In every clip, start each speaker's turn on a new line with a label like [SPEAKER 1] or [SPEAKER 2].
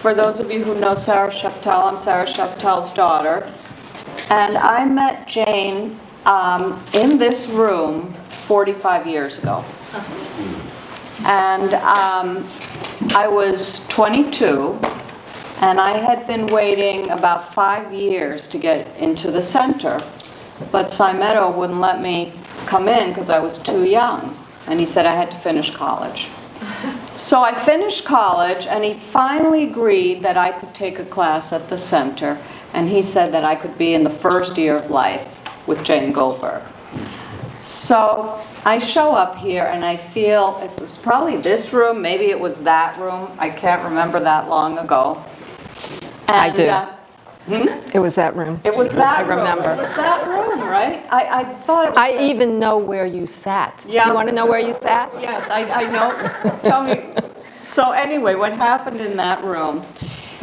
[SPEAKER 1] for those of you who know Sarah Sheftel, I'm Sarah Sheftel's daughter. And I met Jane in this room 45 years ago. And I was 22, and I had been waiting about 5 years to get into the center. But Symedo wouldn't let me come in because I was too young. And he said I had to finish college. So I finished college, and he finally agreed that I could take a class at the center. And he said that I could be in the first year of life with Jane Goldberg. So I show up here, and I feel it was probably this room, maybe it was that room. I can't remember that long ago. And,
[SPEAKER 2] I do. It was that room.
[SPEAKER 1] It was that room.
[SPEAKER 2] I remember.
[SPEAKER 1] It was that room, right? I thought it was
[SPEAKER 2] I even know where you sat.
[SPEAKER 1] Yeah.
[SPEAKER 2] Do you want to know where you sat?
[SPEAKER 1] Yes, I know. Tell me. So anyway, what happened in that room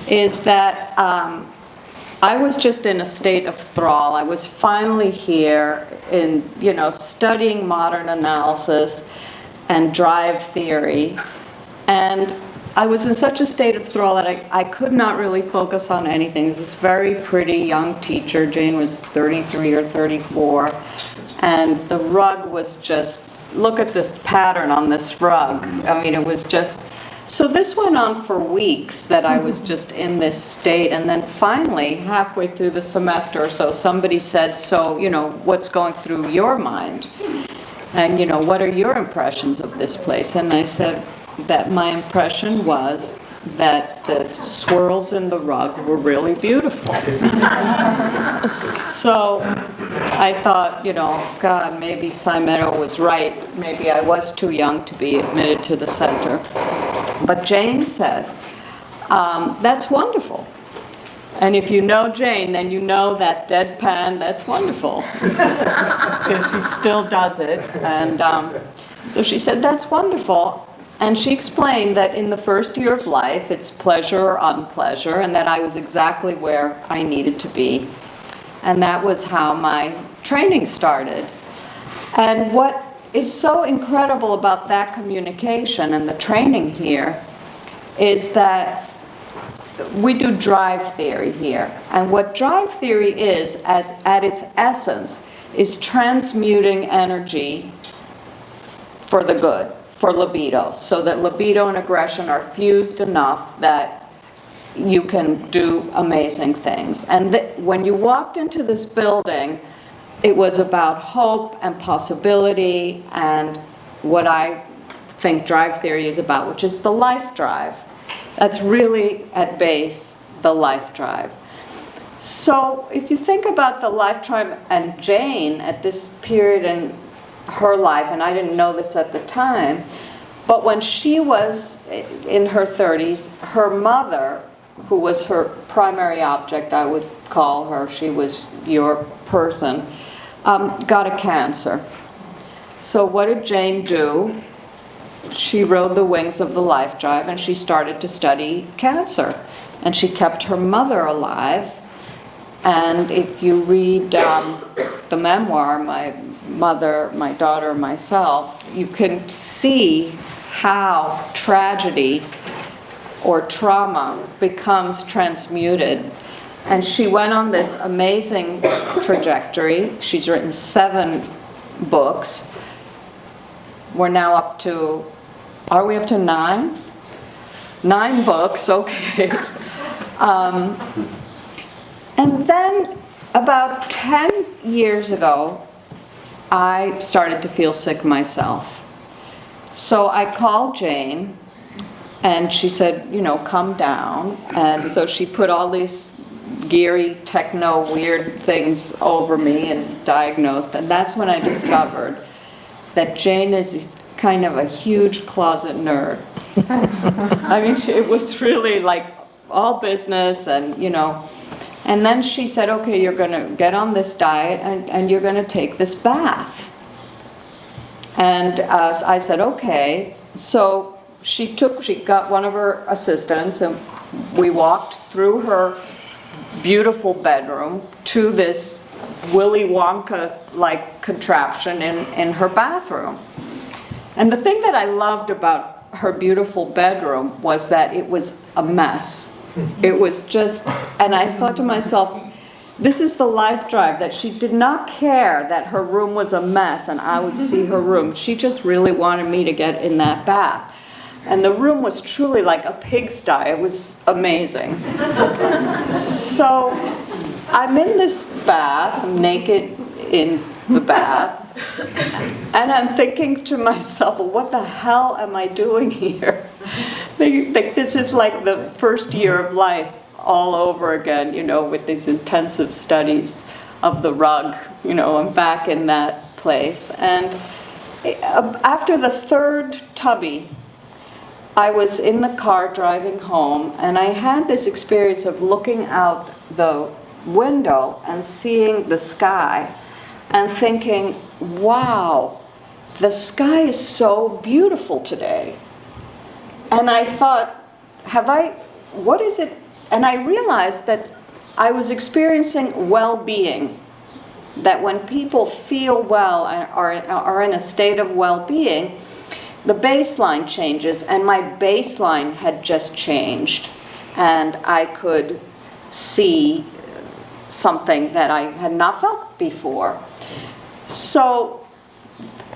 [SPEAKER 1] is that I was just in a state of thrall. I was finally here in, studying modern analysis and drive theory. And I was in such a state of thrall that I could not really focus on anything. There was this very pretty young teacher. Jane was 33 or 34. And the rug was just, look at this pattern on this rug. I mean, it was just, so this went on for weeks that I was just in this state. And then finally, halfway through the semester or so, somebody said, so, what's going through your mind? And, what are your impressions of this place? And I said that my impression was that the swirls in the rug were really beautiful. So I thought, God, maybe Symedo was right. Maybe I was too young to be admitted to the center. But Jane said, that's wonderful. And if you know Jane, then you know that deadpan, that's wonderful. Because she still does it. And so she said, that's wonderful. And she explained that in the first year of life, it's pleasure or unpleasure, and that I was exactly where I needed to be. And that was how my training started. And what is so incredible about that communication and the training here is that we do drive theory here. And what drive theory is, at its essence, is transmuting energy for the good, for libido, so that libido and aggression are fused enough that you can do amazing things. And when you walked into this building, it was about hope and possibility and what I think drive theory is about, which is the life drive. That's really, at base, the life drive. So if you think about the life drive and Jane at this period in her life, and I didn't know this at the time, but when she was in her 30s, her mother, who was her primary object, I would call her, she was your person, got a cancer. So what did Jane do? She rode the wings of the life drive and she started to study cancer. And she kept her mother alive. And if you read the memoir, My Mother, My Daughter, Myself, you can see how tragedy or trauma becomes transmuted. And she went on this amazing trajectory. She's written 7 books. We're now up to, are we up to 9? 9 books, okay. And then about 10 years ago, I started to feel sick myself. So I called Jane, and she said, come down. And so she put all these geary, techno, weird things over me and diagnosed. And that's when I discovered that Jane is kind of a huge closet nerd. I mean, it was really like all business and, And then she said, okay, you're going to get on this diet and you're going to take this bath. And I said, okay. So she got one of her assistants and we walked through her beautiful bedroom to this Willy Wonka-like contraption in her bathroom. And the thing that I loved about her beautiful bedroom was that it was a mess. It was just, and I thought to myself, this is the life drive, that she did not care that her room was a mess and I would see her room. She just really wanted me to get in that bath. And the room was truly like a pigsty. It was amazing. So I'm in this bath, I'm naked in the bath, and I'm thinking to myself, well, what the hell am I doing here? This is like the first year of life all over again, you know, with these intensive studies of the rug. You know, I'm back in that place. And after the third tubby, I was in the car driving home, and I had this experience of looking out the window and seeing the sky and thinking, wow, the sky is so beautiful today. And I thought, what is it? And I realized that I was experiencing well-being, that when people feel well and are in a state of well-being, the baseline changes, and my baseline had just changed, and I could see something that I had not felt before. So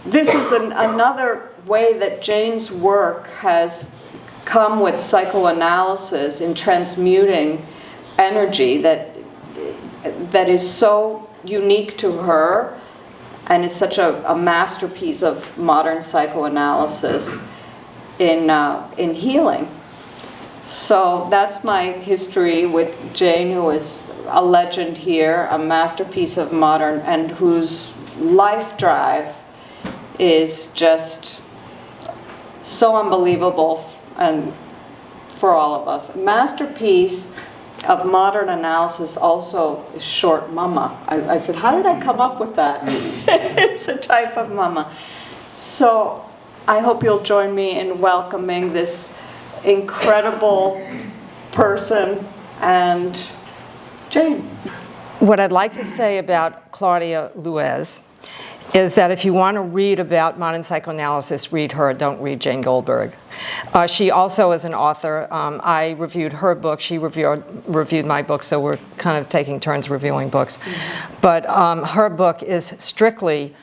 [SPEAKER 1] this is another way that Jane's work has come with psychoanalysis in transmuting energy that is so unique to her, and it's such a masterpiece of modern psychoanalysis in healing. So that's my history with Jane, who is a legend here, a masterpiece of modern, and whose life drive is just so unbelievable, and for all of us. A masterpiece of modern analysis also is short mama. I said, how did I come up with that? It's a type of mama. So I hope you'll join me in welcoming this incredible person and Jane.
[SPEAKER 2] What I'd like to say about Claudia Luez is that if you want to read about modern psychoanalysis, read her, don't read Jane Goldberg. She also is an author. I reviewed her book, she reviewed my book, so we're kind of taking turns reviewing books. But her book is strictly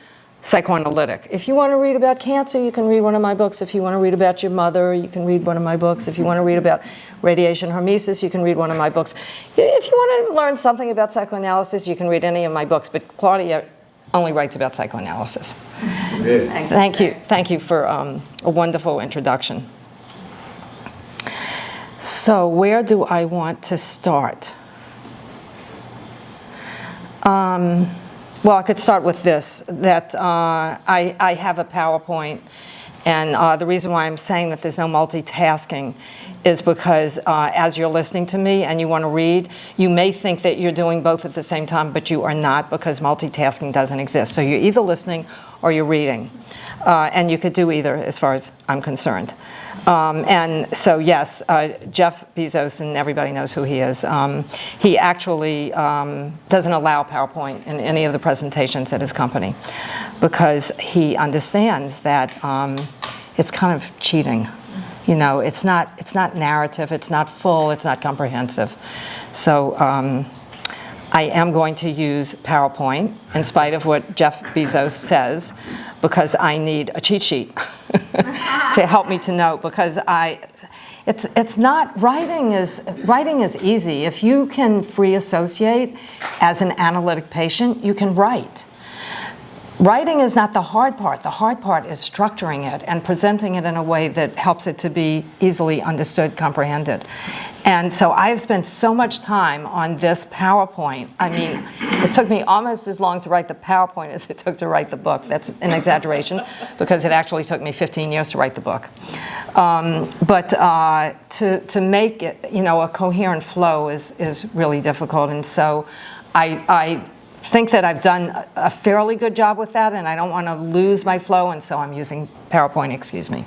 [SPEAKER 2] psychoanalytic. If you want to read about cancer, you can read one of my books. If you want to read about your mother, you can read one of my books. If you want to read about radiation hormesis, you can read one of my books. If you want to learn something about psychoanalysis, you can read any of my books, but Claudia only writes about psychoanalysis. Thank you for a wonderful introduction. So where do I want to start? Well, I could start with this, that I have a PowerPoint, and the reason why I'm saying that there's no multitasking is because as you're listening to me and you want to read, you may think that you're doing both at the same time, but you are not, because multitasking doesn't exist. So you're either listening or you're reading. And you could do either, as far as I'm concerned. And so yes, Jeff Bezos, and everybody knows who he is, he actually doesn't allow PowerPoint in any of the presentations at his company, because he understands that it's kind of cheating. You know, it's not narrative, it's not full, it's not comprehensive. So I am going to use PowerPoint, in spite of what Jeff Bezos says, because I need a cheat sheet to help me to know, because it's not, writing is easy. If you can free associate as an analytic patient, you can write. Writing is not the hard part. The hard part is structuring it and presenting it in a way that helps it to be easily understood, comprehended. And so I've spent so much time on this PowerPoint. I mean, it took me almost as long to write the PowerPoint as it took to write the book. That's an exaggeration, because it actually took me 15 years to write the book. But to make it, you know, a coherent flow is really difficult. And so I think that I've done a fairly good job with that, and I don't want to lose my flow, and so I'm using PowerPoint, excuse me.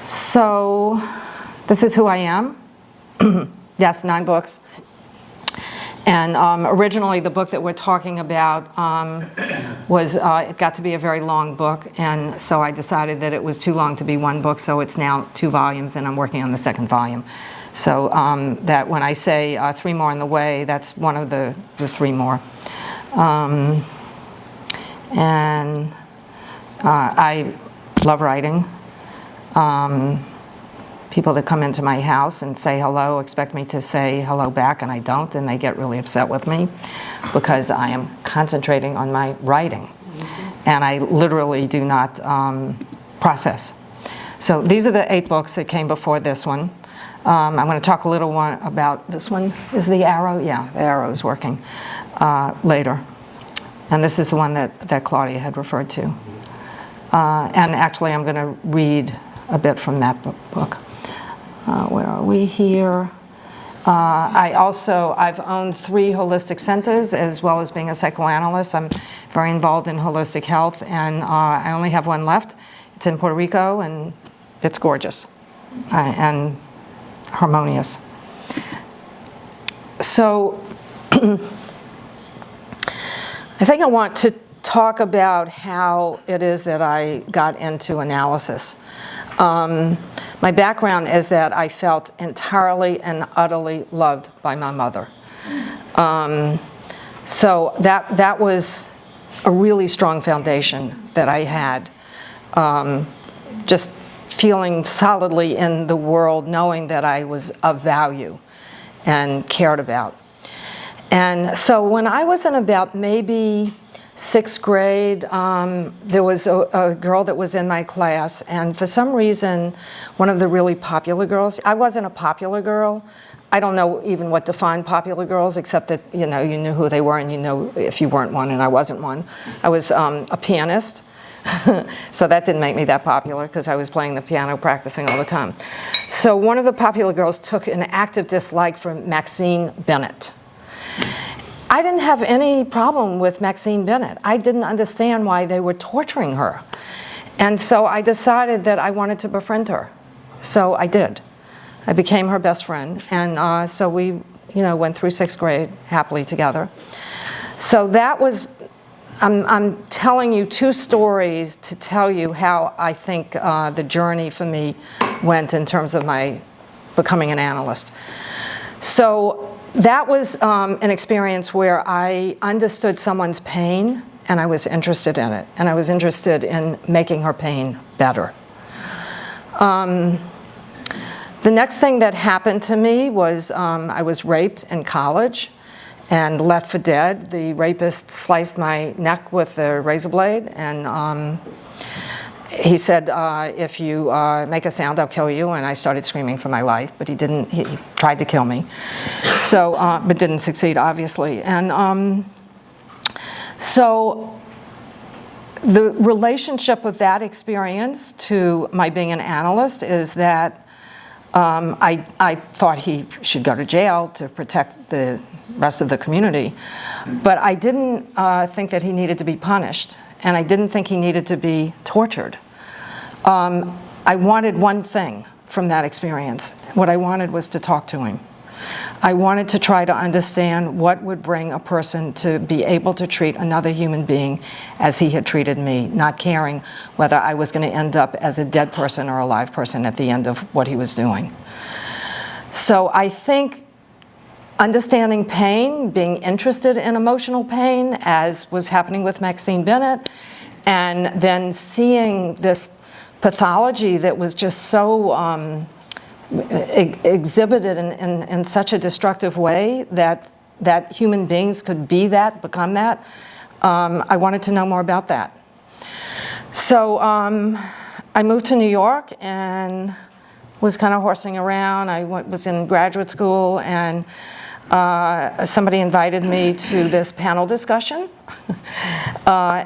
[SPEAKER 2] So this is who I am. Yes, 9 books. And originally, the book that we're talking about it got to be a very long book, and so I decided that it was too long to be one book, so it's now 2 volumes, and I'm working on the 2nd volume. So that when I say 3 more on the way, that's one of the 3 more. And I love writing. People that come into my house and say hello expect me to say hello back, and I don't, and they get really upset with me because I am concentrating on my writing. And I literally do not process. So these are the 8 books that came before this one. I'm going to talk a little one about this one. Is the arrow? Yeah, the arrow is working later. And this is the one that Claudia had referred to. And actually, I'm going to read a bit from that book. Where are we here? I've owned 3 holistic centers as well as being a psychoanalyst. I'm very involved in holistic health, and I only have one left. It's in Puerto Rico, and it's gorgeous and harmonious. So I think I want to talk about how it is that I got into analysis. My background is that I felt entirely and utterly loved by my mother. So that was a really strong foundation that I had. Just feeling solidly in the world, knowing that I was of value and cared about. And so when I was in about maybe 6th grade, there was a girl that was in my class, and for some reason, one of the really popular girls, I wasn't a popular girl. I don't know even what defined popular girls, except that, you knew who they were, and you know if you weren't one, and I wasn't one. I was a pianist, so that didn't make me that popular, because I was playing the piano, practicing all the time. So one of the popular girls took an active dislike for Maxine Bennett. I didn't have any problem with Maxine Bennett. I didn't understand why they were torturing her. And so I decided that I wanted to befriend her. So I did. I became her best friend. And so we, went through 6th grade happily together. So that was, I'm telling you 2 stories to tell you how I think the journey for me went in terms of my becoming an analyst. So that was an experience where I understood someone's pain, and I was interested in it, and I was interested in making her pain better. The next thing that happened to me was I was raped in college and left for dead. The rapist sliced my neck with a razor blade, and he said, if you make a sound, I'll kill you. And I started screaming for my life, but he didn't. He tried to kill me, so but didn't succeed, obviously. And so the relationship of that experience to my being an analyst is that I thought he should go to jail to protect the rest of the community, but I didn't think that he needed to be punished. And I didn't think he needed to be tortured. I wanted one thing from that experience. What I wanted was to talk to him. I wanted to try to understand what would bring a person to be able to treat another human being as he had treated me, not caring whether I was going to end up as a dead person or a live person at the end of what he was doing. So I think understanding pain, being interested in emotional pain, as was happening with Maxine Bennett, and then seeing this pathology that was just so exhibited in such a destructive way that human beings could be that, become that. I wanted to know more about that. So I moved to New York and was kind of horsing around. I was in graduate school, and somebody invited me to this panel discussion,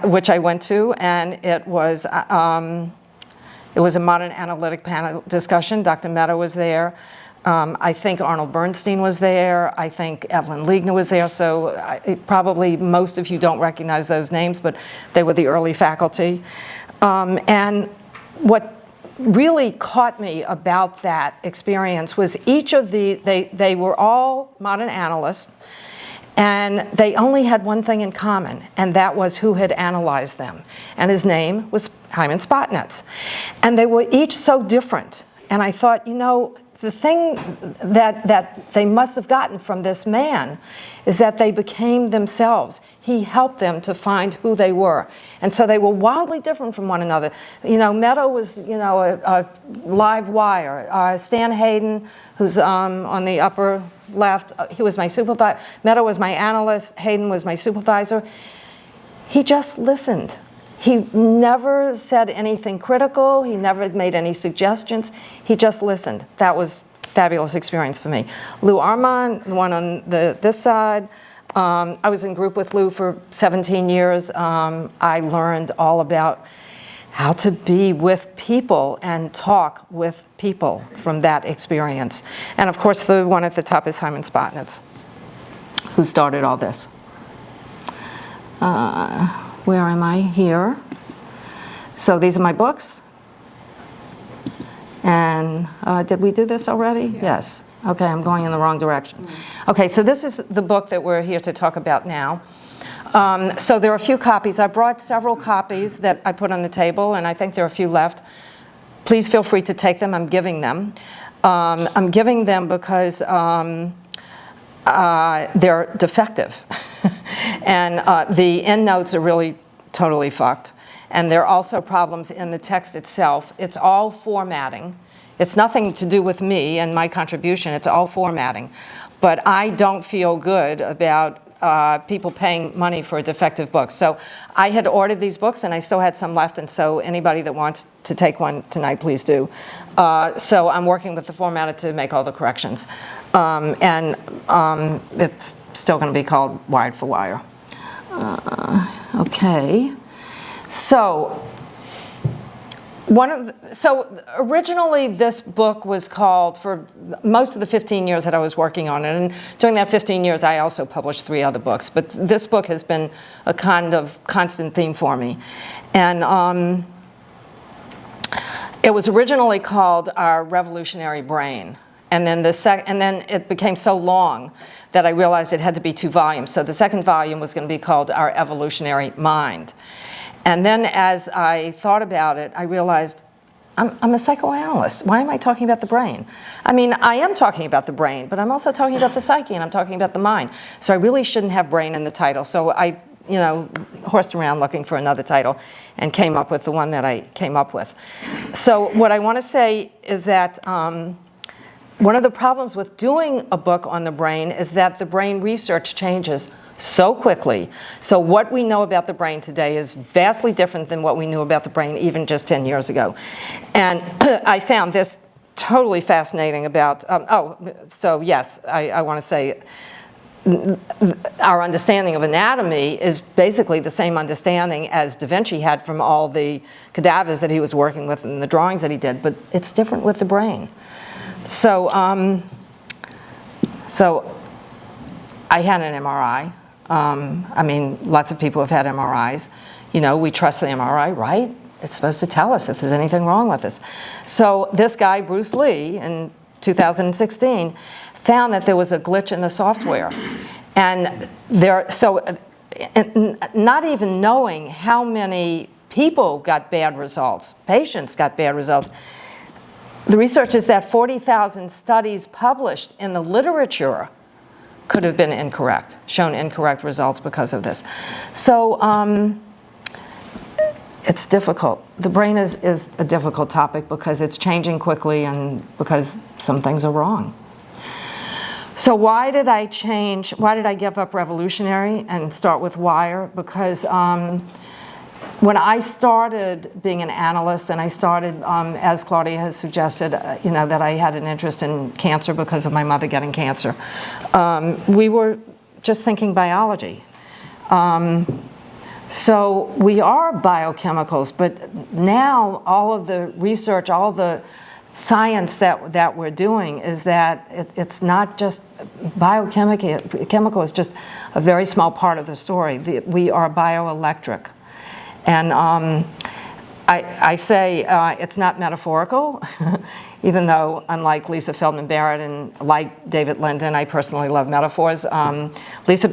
[SPEAKER 2] which I went to, and it was a modern analytic panel discussion. Dr. Mehta was there. I think Arnold Bernstein was there. I think Evelyn Liegner was there. So probably most of you don't recognize those names, but they were the early faculty. And what really caught me about that experience was each of they were all modern analysts, And they only had one thing in common, and that was who had analyzed them. And his name was Hyman Spotnitz. And they were each so different. And I thought, you know, the thing that they must have gotten from this man is that they became themselves. He helped them to find who they were. And so they were wildly different from one another. You know, Meadow was, you know, a live wire. Stan Hayden, who's on the upper left, he was my supervisor. Meadow was my analyst. Hayden was my supervisor. He just listened. He never said anything critical. He never made any suggestions. He just listened. That was a fabulous experience for me. Lou Armand, the one on this side, I was in group with Lou for 17 years. I learned all about how to be with people and talk with people from that experience. And of course, the one at the top is Hyman Spotnitz, who started all this. Where am I? Here. So these are my books. And did we do this already? Yeah. Yes. Okay, I'm going in the wrong direction. Okay, so this is the book that we're here to talk about now. So there are a few copies. I brought several copies that I put on the table, and I think there are a few left. Please feel free to take them. I'm giving them. I'm giving them because they're defective. And the endnotes are really totally fucked. And there are also problems in the text itself. It's all formatting. It's nothing to do with me and my contribution. It's all formatting. But I don't feel good about people paying money for a defective book. So I had ordered these books, and I still had some left, and so anybody that wants to take one tonight, please do. So I'm working with the formatter to make all the corrections. It's still going to be called Wired for Wire. Okay. So originally this book was called, for most of the 15 years that I was working on it, and during that 15 years I also published 3 other books, but this book has been a kind of constant theme for me. And it was originally called Our Revolutionary Brain, and then it became so long that I realized it had to be 2 volumes. So the second volume was going to be called Our Evolutionary Mind. And then as I thought about it, I realized I'm a psychoanalyst. Why am I talking about the brain? I mean, I am talking about the brain, but I'm also talking about the psyche, and I'm talking about the mind. So I really shouldn't have brain in the title. So I, you know, horsed around looking for another title and came up with the one that I came up with. So what I want to say is that one of the problems with doing a book on the brain is that the brain research changes so quickly. So what we know about the brain today is vastly different than what we knew about the brain even just 10 years ago. And I found this totally fascinating about, so yes, I want to say our understanding of anatomy is basically the same understanding as Da Vinci had from all the cadavers that he was working with and the drawings that he did, but it's different with the brain. So, I had an MRI. I mean, lots of people have had MRIs. You know, we trust the MRI, right? It's supposed to tell us if there's anything wrong with us. So this guy, Bruce Lee, in 2016, found that there was a glitch in the software. And not even knowing how many people got bad results, patients got bad results, the research is that 40,000 studies published in the literature could have been incorrect, shown incorrect results because of this. So it's difficult. The brain is a difficult topic because it's changing quickly and because some things are wrong. So why did I give up revolutionary and start with wire? Because when I started being an analyst, and I started, as Claudia has suggested, that I had an interest in cancer because of my mother getting cancer, we were just thinking biology. So we are biochemicals, but now all of the research, all the science that we're doing is that it's not just biochemical is just a very small part of the story. We are bioelectric. And I say it's not metaphorical, even though, unlike Lisa Feldman Barrett and like David Linden, I personally love metaphors. Lisa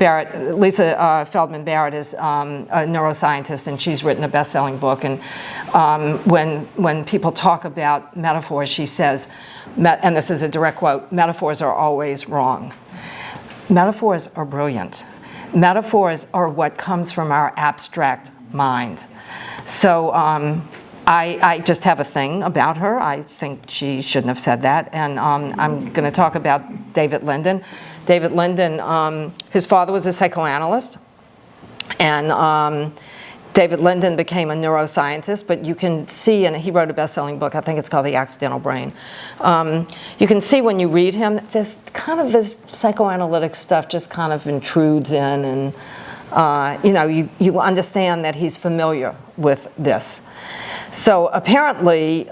[SPEAKER 2] Feldman Barrett is a neuroscientist, and she's written a best-selling book. And when people talk about metaphors, she says, and this is a direct quote, "Metaphors are always wrong." Metaphors are brilliant. Metaphors are what comes from our abstract mind. So I just have a thing about her. I think she shouldn't have said that. And I'm going to talk about David Linden. David Linden, his father was a psychoanalyst. And David Linden became a neuroscientist. But you can see, and he wrote a best-selling book, I think it's called The Accidental Brain. You can see when you read him, this psychoanalytic stuff just kind of intrudes in. And you understand that he's familiar with this. So apparently,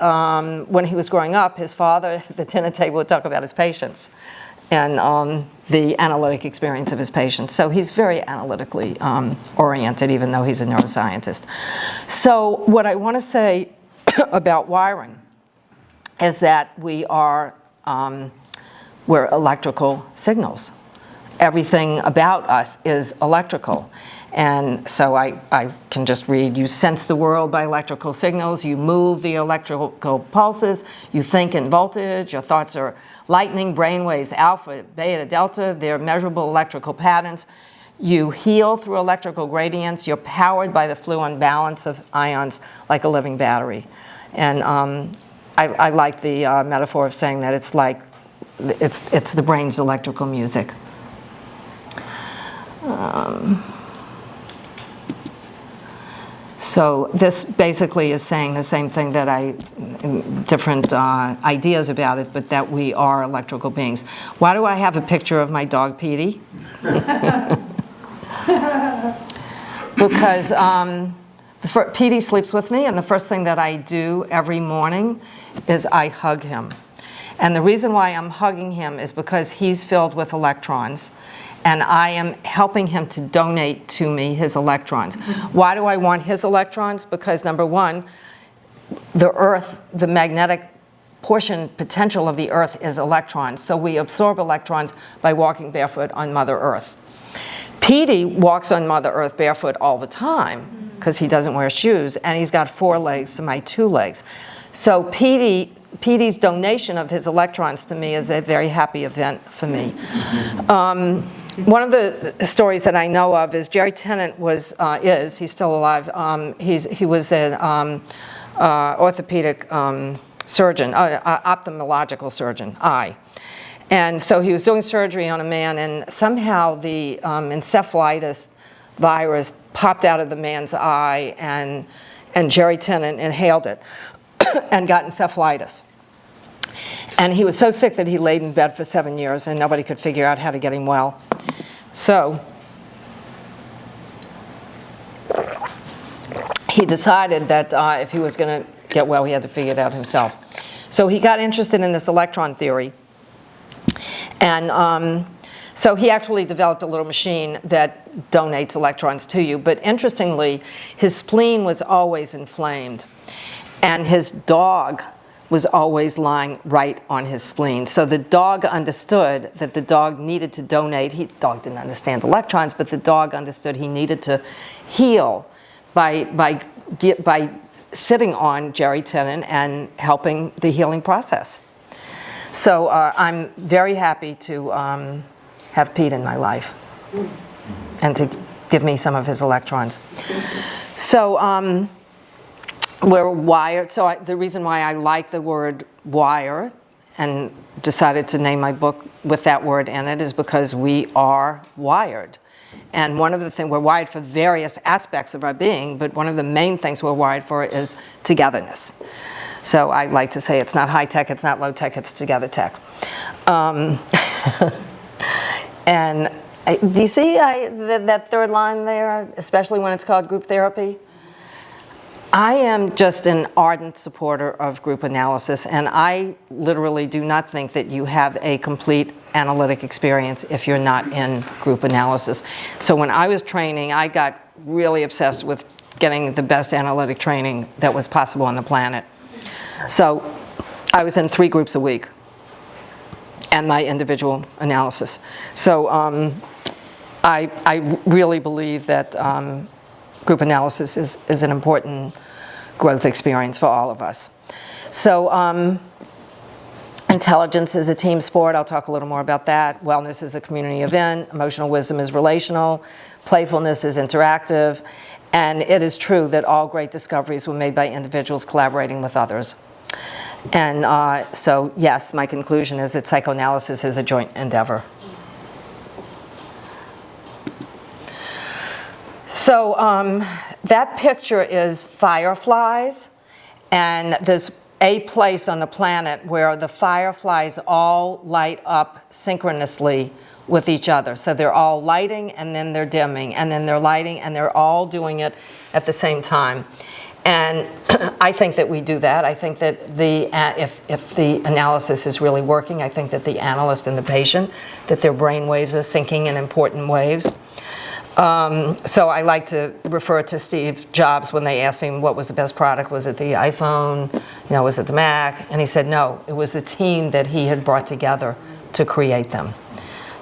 [SPEAKER 2] when he was growing up, his father at the dinner table would talk about his patients and the analytic experience of his patients. So he's very analytically oriented, even though he's a neuroscientist. So what I want to say about wiring is that we're electrical signals. Everything about us is electrical. And so I can just read, you sense the world by electrical signals, you move via electrical pulses, you think in voltage, your thoughts are lightning, brainwaves, alpha, beta, delta, they're measurable electrical patterns. You heal through electrical gradients, you're powered by the flow and balance of ions like a living battery. And I like the metaphor of saying that it's like, it's the brain's electrical music. So this basically is saying the same thing that different ideas about it, but that we are electrical beings. Why do I have a picture of my dog, Petey? Because Petey sleeps with me, and the first thing that I do every morning is I hug him. And the reason why I'm hugging him is because he's filled with electrons. And I am helping him to donate to me his electrons. Why do I want his electrons? Because number one, the Earth, the magnetic portion potential of the Earth is electrons. So we absorb electrons by walking barefoot on Mother Earth. Petey walks on Mother Earth barefoot all the time because he doesn't wear shoes, and he's got 4 legs to my 2 legs. So Petey's donation of his electrons to me is a very happy event for me. One of the stories that I know of is Jerry Tennant he's still alive, he was an orthopedic surgeon, ophthalmological surgeon, eye. And so he was doing surgery on a man, and somehow the encephalitis virus popped out of the man's eye, and Jerry Tennant inhaled it and got encephalitis. And he was so sick that he laid in bed for 7 years, and nobody could figure out how to get him well. So he decided that if he was going to get well, he had to figure it out himself. So he got interested in this electron theory. And so he actually developed a little machine that donates electrons to you. But interestingly, his spleen was always inflamed. And his dog was always lying right on his spleen. So the dog understood that the dog needed to donate. The dog didn't understand electrons, but the dog understood he needed to heal by sitting on Jerry Tennant and helping the healing process. So I'm very happy to have Pete in my life and to give me some of his electrons. So we're wired. So the reason why I like the word wire and decided to name my book with that word in it is because we are wired. And one of the things, we're wired for various aspects of our being, but one of the main things we're wired for is togetherness. So I like to say it's not high tech, it's not low tech, it's together tech. And do you see that third line there, especially when it's called group therapy? I am just an ardent supporter of group analysis, and I literally do not think that you have a complete analytic experience if you're not in group analysis. So when I was training, I got really obsessed with getting the best analytic training that was possible on the planet. So I was in 3 groups a week and my individual analysis. So I really believe that group analysis is an important growth experience for all of us. So intelligence is a team sport. I'll talk a little more about that. Wellness is a community event. Emotional wisdom is relational. Playfulness is interactive. And it is true that all great discoveries were made by individuals collaborating with others. And so, yes, my conclusion is that psychoanalysis is a joint endeavor. So that picture is fireflies, and there's a place on the planet where the fireflies all light up synchronously with each other. So they're all lighting, and then they're dimming, and then they're lighting, and they're all doing it at the same time. And I think that we do that. I think that if the analysis is really working, I think that the analyst and the patient, that their brain waves are syncing in important ways. So I like to refer to Steve Jobs when they asked him what was the best product. Was it the iPhone? Was it the Mac? And he said no, it was the team that he had brought together to create them.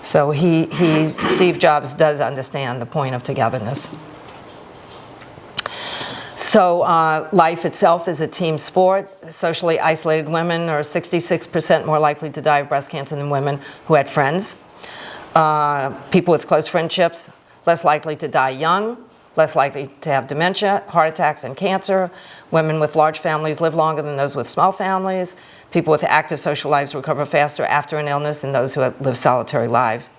[SPEAKER 2] So Steve Jobs does understand the point of togetherness. So life itself is a team sport. Socially isolated women are 66% more likely to die of breast cancer than women who had friends. People with close friendships, less likely to die young, less likely to have dementia, heart attacks, and cancer. Women with large families live longer than those with small families. People with active social lives recover faster after an illness than those who live solitary lives.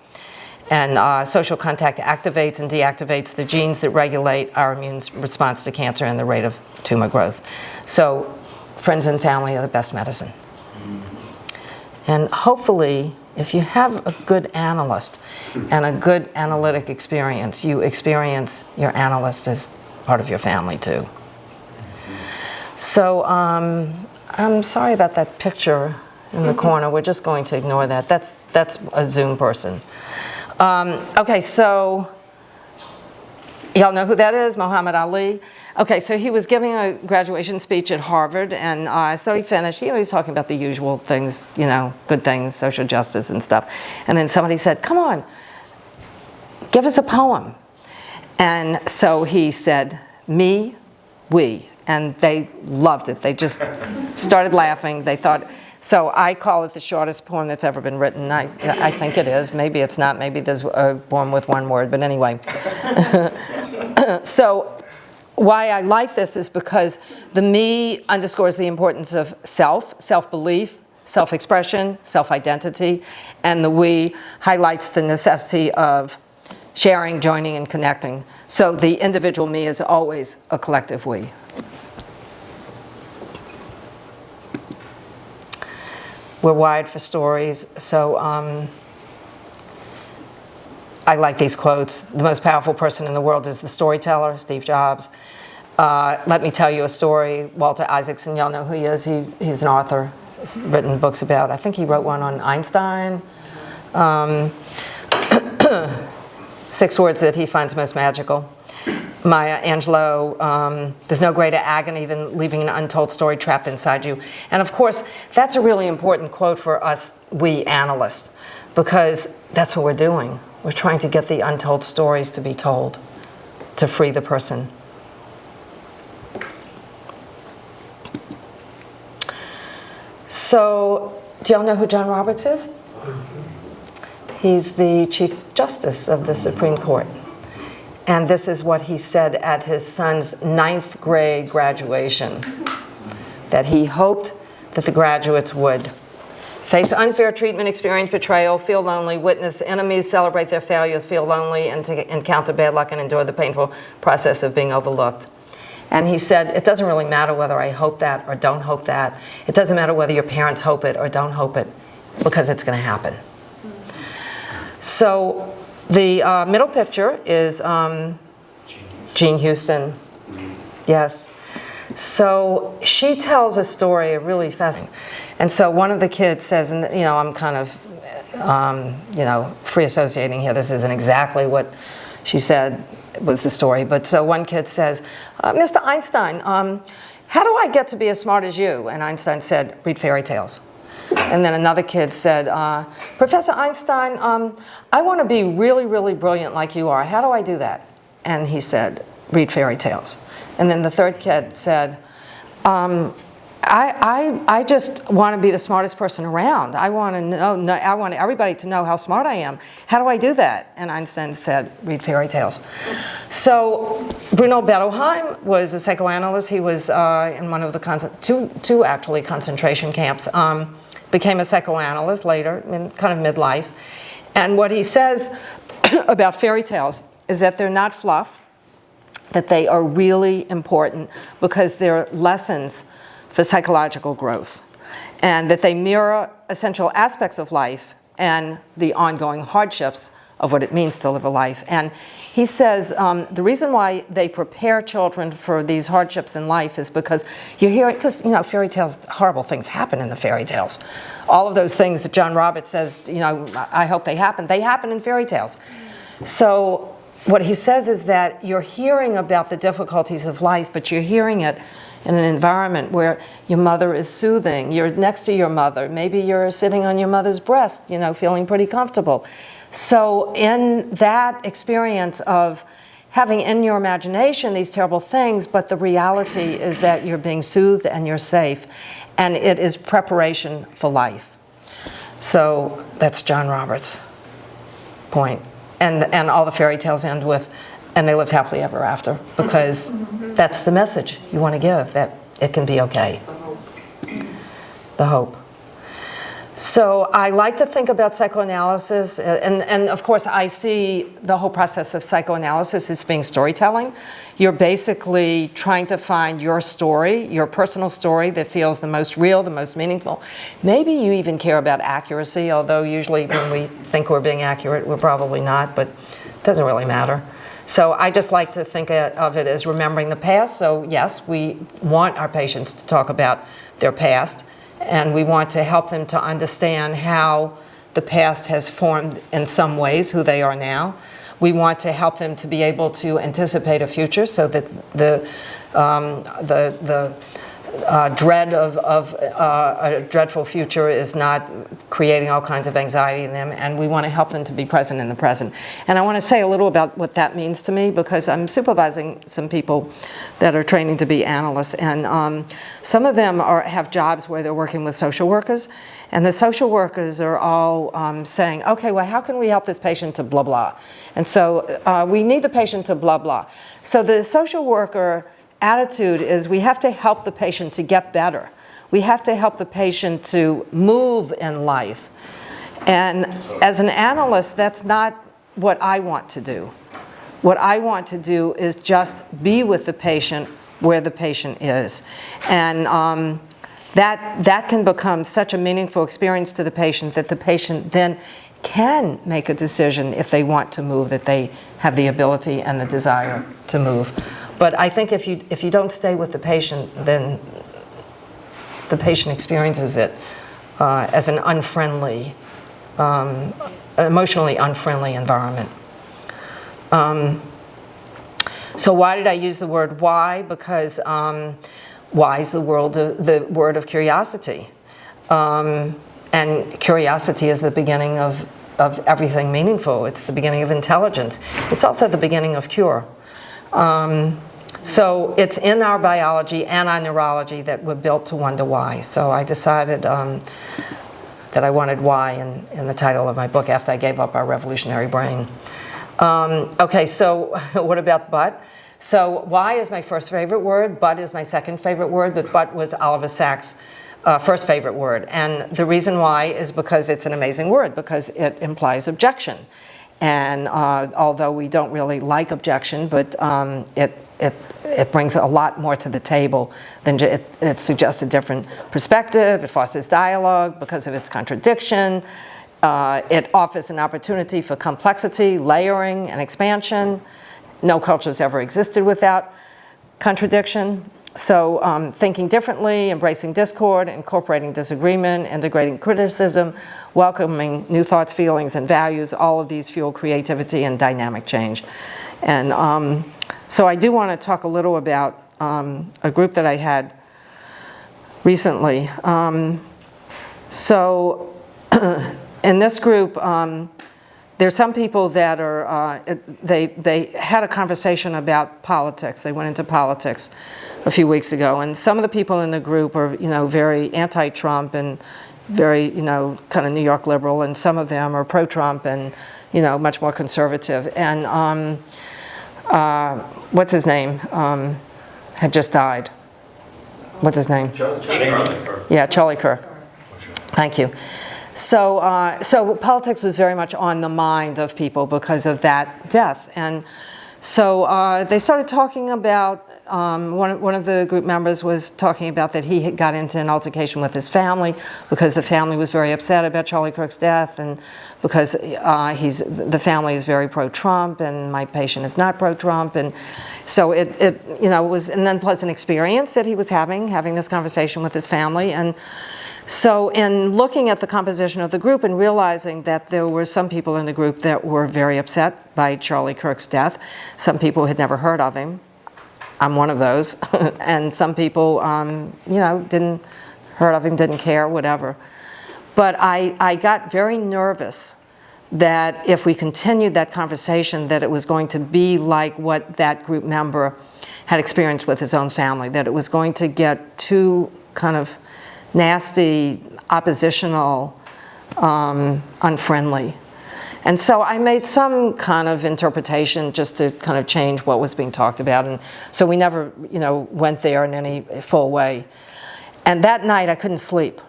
[SPEAKER 2] And social contact activates and deactivates the genes that regulate our immune response to cancer and the rate of tumor growth. So friends and family are the best medicine. And hopefully, if you have a good analyst and a good analytic experience, you experience your analyst as part of your family too. So I'm sorry about that picture in the corner. We're just going to ignore that. That's a Zoom person. Okay, so y'all know who that is? Muhammad Ali. Okay, so he was giving a graduation speech at Harvard, and so he finished. He was talking about the usual things, good things, social justice and stuff. And then somebody said, come on, give us a poem. And so he said, me, we. And they loved it. They just started laughing. They thought, so I call it the shortest poem that's ever been written. I think it is. Maybe it's not. Maybe there's a poem with one word. But anyway. So why I like this is because the me underscores the importance of self-belief, self-expression, self-identity. And the we highlights the necessity of sharing, joining, and connecting. So the individual me is always a collective we. We're wired for stories, so I like these quotes. The most powerful person in the world is the storyteller, Steve Jobs. Let me tell you a story. Walter Isaacson, y'all know who he is. He's an author. He's written books about, I think he wrote one on Einstein. 6 words that he finds most magical. Maya Angelou, there's no greater agony than leaving an untold story trapped inside you. And of course, that's a really important quote for us, we analysts, because that's what we're doing. We're trying to get the untold stories to be told, to free the person. So, do y'all know who John Roberts is? He's the Chief Justice of the Supreme Court. And this is what he said at his son's 9th grade graduation, that he hoped that the graduates would face unfair treatment, experience betrayal, feel lonely, witness enemies celebrate their failures, feel lonely, and to encounter bad luck and endure the painful process of being overlooked. And he said, it doesn't really matter whether I hope that or don't hope that. It doesn't matter whether your parents hope it or don't hope it, because it's going to happen. So the middle picture is Jean Houston. Yes. So she tells a story, a really fascinating. And so one of the kids says, and I'm kind of, free associating here. This isn't exactly what she said was the story. But so one kid says, Mr. Einstein, how do I get to be as smart as you? And Einstein said, read fairy tales. And then another kid said, Professor Einstein, I want to be really, really brilliant like you are. How do I do that? And he said, read fairy tales. And then the third kid said, I just want to be the smartest person around. I want everybody to know how smart I am. How do I do that? And Einstein said, read fairy tales. So Bruno Bettelheim was a psychoanalyst. He was in one of the two actually concentration camps. Became a psychoanalyst later, in kind of midlife. And what he says about fairy tales is that they're not fluff, that they are really important because they're lessons for psychological growth, and that they mirror essential aspects of life and the ongoing hardships of what it means to live a life. And he says the reason why they prepare children for these hardships in life is because you hear it, because fairy tales, horrible things happen in the fairy tales. All of those things that John Roberts says, I hope they happen in fairy tales. So what he says is that you're hearing about the difficulties of life, but you're hearing it in an environment where your mother is soothing, you're next to your mother, maybe you're sitting on your mother's breast, feeling pretty comfortable. So in that experience of having in your imagination these terrible things, but the reality is that you're being soothed and you're safe, and it is preparation for life. So that's John Roberts' point. And all the fairy tales end with, and they lived happily ever after, because that's the message you want to give, that it can be okay. The hope. So I like to think about psychoanalysis, and of course I see the whole process of psychoanalysis as being storytelling. You're basically trying to find your story, your personal story that feels the most real, the most meaningful. Maybe you even care about accuracy, although usually when we think we're being accurate, we're probably not, but it doesn't really matter. So I just like to think of it as remembering the past. So yes, we want our patients to talk about their past, and we want to help them to understand how the past has formed in some ways who they are now. We want to help them to be able to anticipate a future so that the dread of a dreadful future is not creating all kinds of anxiety in them, and we want to help them to be present in the present. And I want to say a little about what that means to me, because I'm supervising some people that are training to be analysts, and some of them have jobs where they're working with social workers, and the social workers are all saying, okay, well, how can we help this patient to blah, blah? And so we need the patient to blah, blah. So the social worker attitude is we have to help the patient to get better. We have to help the patient to move in life. And as an analyst, that's not what I want to do. What I want to do is just be with the patient where the patient is. And that can become such a meaningful experience to the patient that the patient then can make a decision if they want to move, that they have the ability and the desire to move. But I think if you don't stay with the patient, then the patient experiences it as an unfriendly, emotionally unfriendly environment. So why did I use the word why? Because why is the word of curiosity. And curiosity is the beginning of everything meaningful. It's the beginning of intelligence. It's also the beginning of cure. So it's in our biology and our neurology that we're built to wonder why. So I decided that I wanted why in the title of my book after I gave up our revolutionary brain. Okay, so what about but? So why is my first favorite word, but is my second favorite word, but was Oliver Sacks' first favorite word. And the reason why is because it's an amazing word, because it implies objection. And although we don't really like objection, but it brings a lot more to the table than it suggests a different perspective. It fosters dialogue because of its contradiction. It offers an opportunity for complexity, layering, and expansion. No culture's ever existed without contradiction. So thinking differently, embracing discord, incorporating disagreement, integrating criticism, welcoming new thoughts, feelings, and values, all of these fuel creativity and dynamic change. And so I do want to talk a little about a group that I had recently. So in this group, there's some people that are, they had a conversation about politics. They went into politics a few weeks ago, and some of the people in the group are, very anti-Trump and very, kind of New York liberal, and some of them are pro-Trump and, much more conservative. And what's his name? Had just died. What's his name?
[SPEAKER 3] Charlie Kirk.
[SPEAKER 2] Yeah, Charlie Kirk. Thank you. So, so politics was very much on the mind of people because of that death. And so they started talking about, one of the group members was talking about that he had got into an altercation with his family because the family was very upset about Charlie Kirk's death, and because the family is very pro-Trump and my patient is not pro-Trump. And so it was an unpleasant experience that he was having this conversation with his family. And so in looking at the composition of the group and realizing that there were some people in the group that were very upset by Charlie Kirk's death, some people had never heard of him. I'm one of those. And some people, didn't heard of him, didn't care, whatever. But I got very nervous that if we continued that conversation, that it was going to be like what that group member had experienced with his own family, that it was going to get too kind of nasty, oppositional, unfriendly. And so I made some kind of interpretation just to kind of change what was being talked about. And so we never, went there in any full way. And that night I couldn't sleep.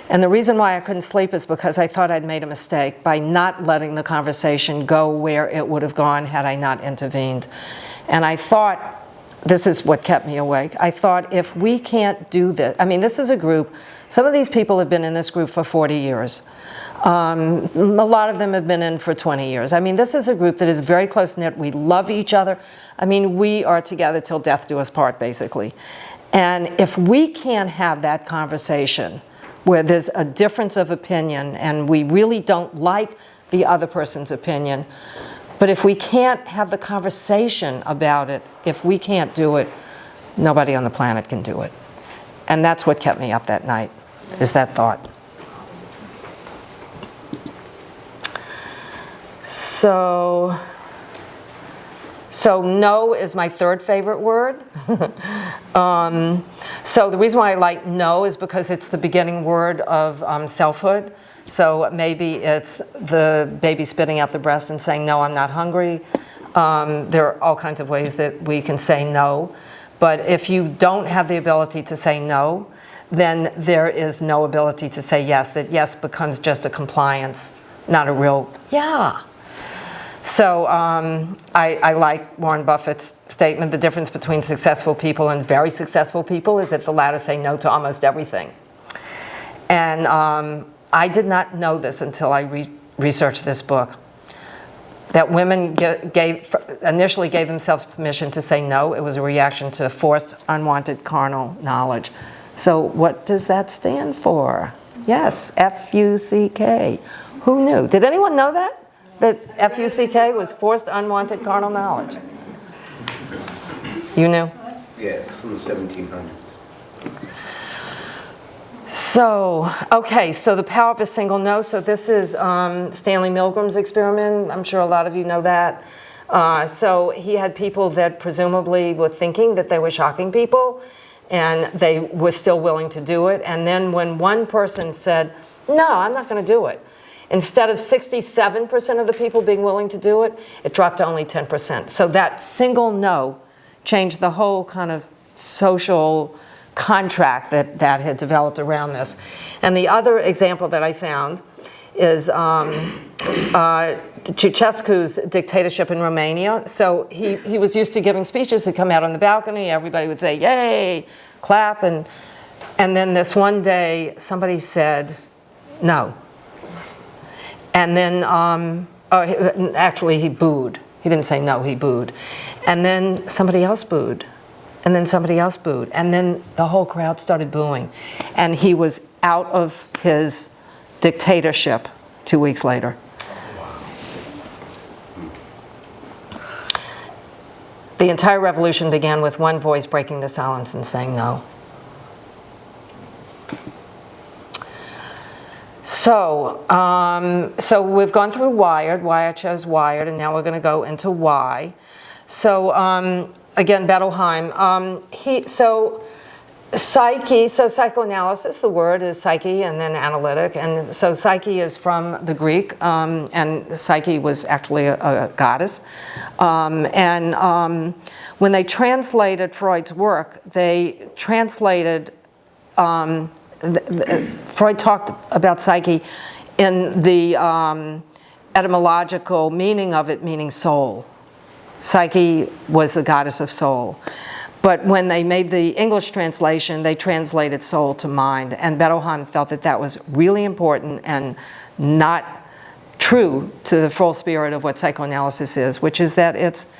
[SPEAKER 2] And the reason why I couldn't sleep is because I thought I'd made a mistake by not letting the conversation go where it would have gone had I not intervened. And I thought, this is what kept me awake. I thought, if we can't do this, this is a group, some of these people have been in this group for 40 years. A lot of them have been in for 20 years. This is a group that is very close-knit. We love each other. We are together till death do us part, basically. And if we can't have that conversation where there's a difference of opinion and we really don't like the other person's opinion, but if we can't have the conversation about it, if we can't do it, nobody on the planet can do it. And that's what kept me up that night, is that thought. So no is my third favorite word. So the reason why I like no is because it's the beginning word of selfhood. So maybe it's the baby spitting out the breast and saying, no, I'm not hungry. There are all kinds of ways that we can say no. But if you don't have the ability to say no, then there is no ability to say yes. That yes becomes just a compliance, not a real yeah. So I like Warren Buffett's statement, the difference between successful people and very successful people is that the latter say no to almost everything. And I did not know this until I researched this book, that women initially gave themselves permission to say no. It was a reaction to forced, unwanted carnal knowledge. So what does that stand for? Yes, F-U-C-K. Who knew? Did anyone know that? That F-U-C-K was forced, unwanted carnal knowledge? You knew?
[SPEAKER 3] Yeah, it's from the 1700s.
[SPEAKER 2] So, okay, so the power of a single no. So this is Stanley Milgram's experiment. I'm sure a lot of you know that. So he had people that presumably were thinking that they were shocking people, and they were still willing to do it. And then when one person said, no, I'm not going to do it, instead of 67% of the people being willing to do it, it dropped to only 10%. So that single no changed the whole kind of social contract that had developed around this. And the other example that I found is Ceausescu's dictatorship in Romania. So he was used to giving speeches. He'd come out on the balcony, everybody would say, yay, clap. And then this one day, somebody said, no. And then, actually he booed. He didn't say no, he booed. And then somebody else booed. And then somebody else booed. And then the whole crowd started booing. And he was out of his dictatorship 2 weeks later. the entire revolution began with one voice breaking the silence and saying no. So, so we've gone through wired, why I chose wired, and now we're going to go into why. So, again, Bettelheim, psyche, so psychoanalysis, the word is psyche and then analytic, and so psyche is from the Greek, and psyche was actually a goddess. When they translated Freud's work, they translated, Freud talked about psyche in the etymological meaning of it, meaning soul. Psyche was the goddess of soul. But when they made the English translation, they translated soul to mind. And Bettelheim felt that that was really important and not true to the full spirit of what psychoanalysis is, which is that it's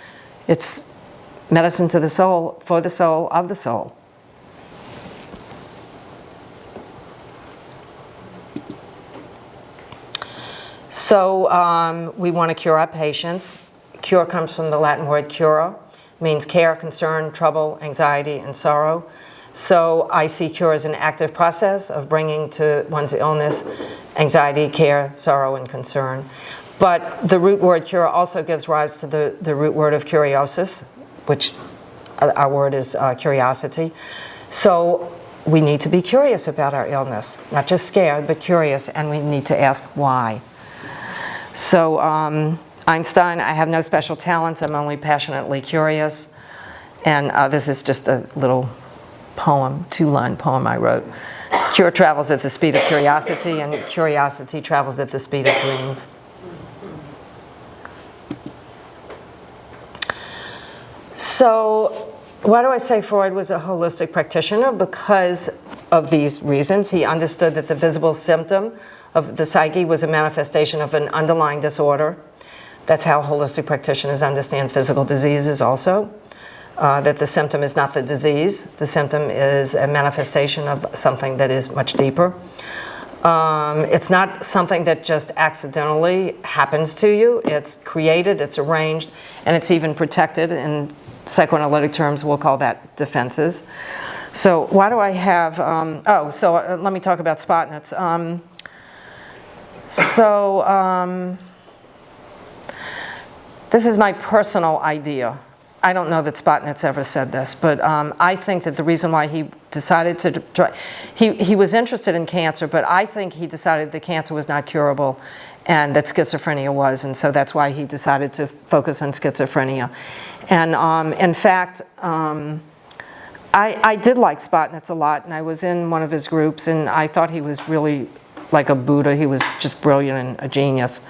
[SPEAKER 2] medicine to the soul, for the soul, of the soul. So we want to cure our patients. Cure comes from the Latin word cura, means care, concern, trouble, anxiety, and sorrow. So I see cure as an active process of bringing to one's illness anxiety, care, sorrow, and concern. But the root word cure also gives rise to the root word of curiosus, which our word is curiosity. So we need to be curious about our illness, not just scared, but curious, and we need to ask why. So Einstein, I have no special talents, I'm only passionately curious. And this is just a little poem, 2-line poem I wrote. Cure travels at the speed of curiosity, and curiosity travels at the speed of dreams. So why do I say Freud was a holistic practitioner? Because of these reasons. He understood that the visible symptom of the psyche was a manifestation of an underlying disorder. That's how holistic practitioners understand physical diseases also, that the symptom is not the disease. The symptom is a manifestation of something that is much deeper. It's not something that just accidentally happens to you. It's created, it's arranged, and it's even protected. In psychoanalytic terms, we'll call that defenses. So why do I have, let me talk about Spotnitz. This is my personal idea. I don't know that Spotnitz ever said this, but I think that the reason why he decided to try, he was interested in cancer, but I think he decided that cancer was not curable and that schizophrenia was, and so that's why he decided to focus on schizophrenia. And in fact, I did like Spotnitz a lot, and I was in one of his groups, and I thought he was really like a Buddha. He was just brilliant and a genius.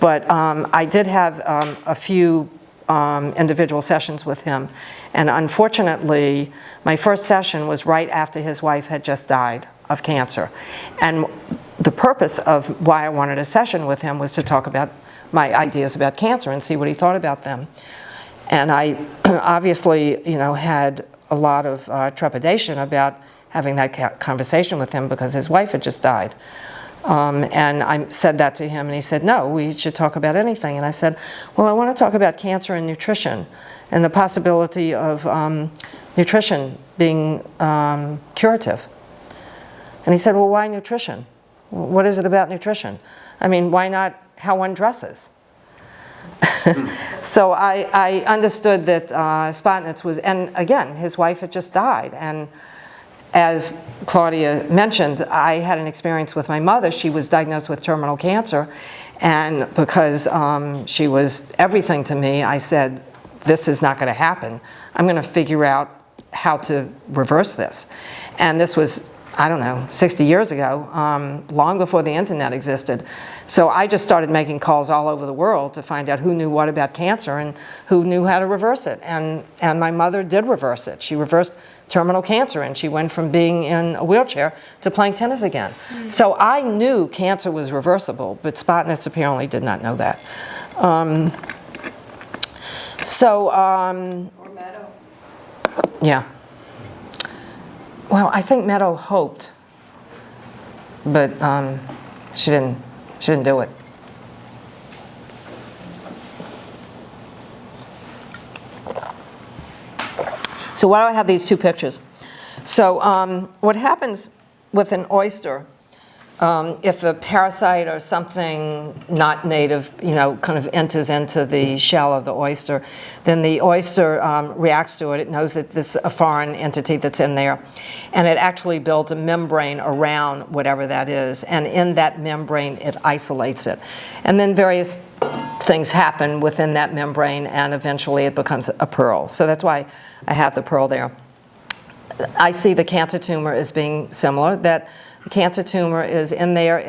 [SPEAKER 2] But I did have a few individual sessions with him. And unfortunately, my first session was right after his wife had just died of cancer. And the purpose of why I wanted a session with him was to talk about my ideas about cancer and see what he thought about them. And I obviously, had a lot of trepidation about having that conversation with him because his wife had just died. And I said that to him, and he said, no, we should talk about anything. And I said, well, I want to talk about cancer and nutrition and the possibility of nutrition being curative. And he said, well, why nutrition? What is it about nutrition? I mean, why not how one dresses? So I understood that Spotnitz was, and again, his wife had just died. And as Claudia mentioned, I had an experience with my mother. She was diagnosed with terminal cancer, and because she was everything to me, I said, this is not going to happen. I'm going to figure out how to reverse this. And this was, I don't know, 60 years ago, long before the internet existed. So I just started making calls all over the world to find out who knew what about cancer and who knew how to reverse it. And my mother did reverse it. She reversed terminal cancer, and she went from being in a wheelchair to playing tennis again. So I knew cancer was reversible, but Spotnitz apparently did not know that.
[SPEAKER 1] Or Meadow.
[SPEAKER 2] Yeah. Well, I think Meadow hoped, but she didn't do it. So why do I have these two pictures? So what happens with an oyster, if a parasite or something not native, kind of enters into the shell of the oyster, then the oyster reacts to it. It knows that this is a foreign entity that's in there, and it actually builds a membrane around whatever that is, and in that membrane it isolates it. And then various things happen within that membrane, and eventually it becomes a pearl. So that's why I have the pearl there. I see the cancer tumor as being similar, that the cancer tumor is in there.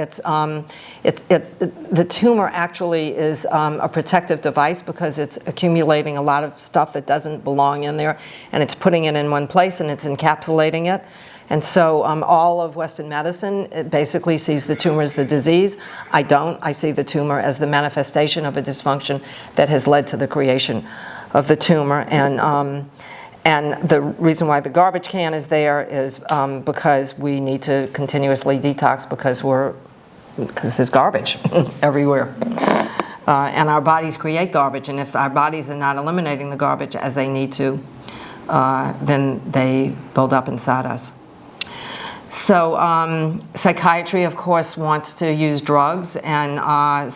[SPEAKER 2] The tumor actually is a protective device because it's accumulating a lot of stuff that doesn't belong in there, and it's putting it in one place and it's encapsulating it. And so all of Western medicine, it basically sees the tumor as the disease. I don't. I see the tumor as the manifestation of a dysfunction that has led to the creation of the tumor. And the reason why the garbage can is there is because we need to continuously detox because there's garbage everywhere. And our bodies create garbage, and if our bodies are not eliminating the garbage as they need to, then they build up inside us. So psychiatry, of course, wants to use drugs, and I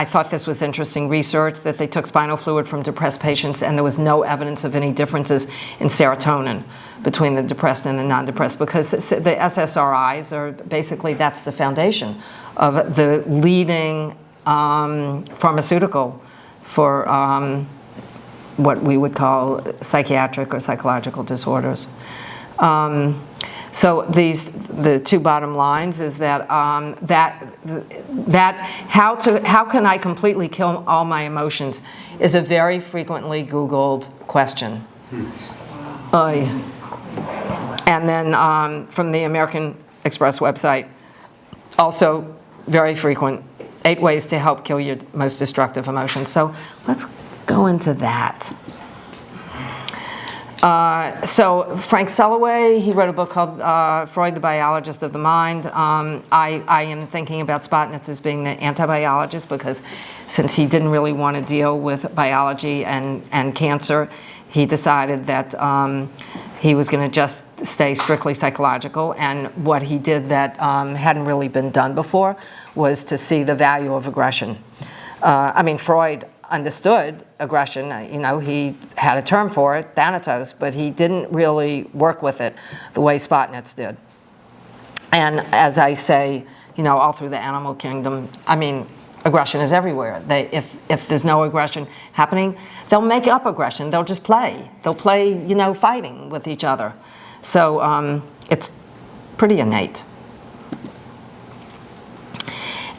[SPEAKER 2] thought this was interesting research that they took spinal fluid from depressed patients and there was no evidence of any differences in serotonin between the depressed and the non-depressed, because the SSRIs are basically, that's the foundation of the leading pharmaceutical for what we would call psychiatric or psychological disorders. So the two bottom lines is that how can I completely kill all my emotions is a very frequently Googled question. And then from the American Express website, also very frequent, 8 ways to help kill your most destructive emotions. So let's go into that. So Frank Sellaway, he wrote a book called Freud, the Biologist of the Mind. I am thinking about Spotnitz as being the anti-biologist because since he didn't really want to deal with biology and cancer, he decided that he was going to just stay strictly psychological. And what he did that hadn't really been done before was to see the value of aggression. Freud understood aggression, he had a term for it, thanatos, but he didn't really work with it the way Spotnitz did. And as I say, all through the animal kingdom, aggression is everywhere. If there's no aggression happening, they'll make up aggression. They'll just play. They'll play, fighting with each other. So it's pretty innate.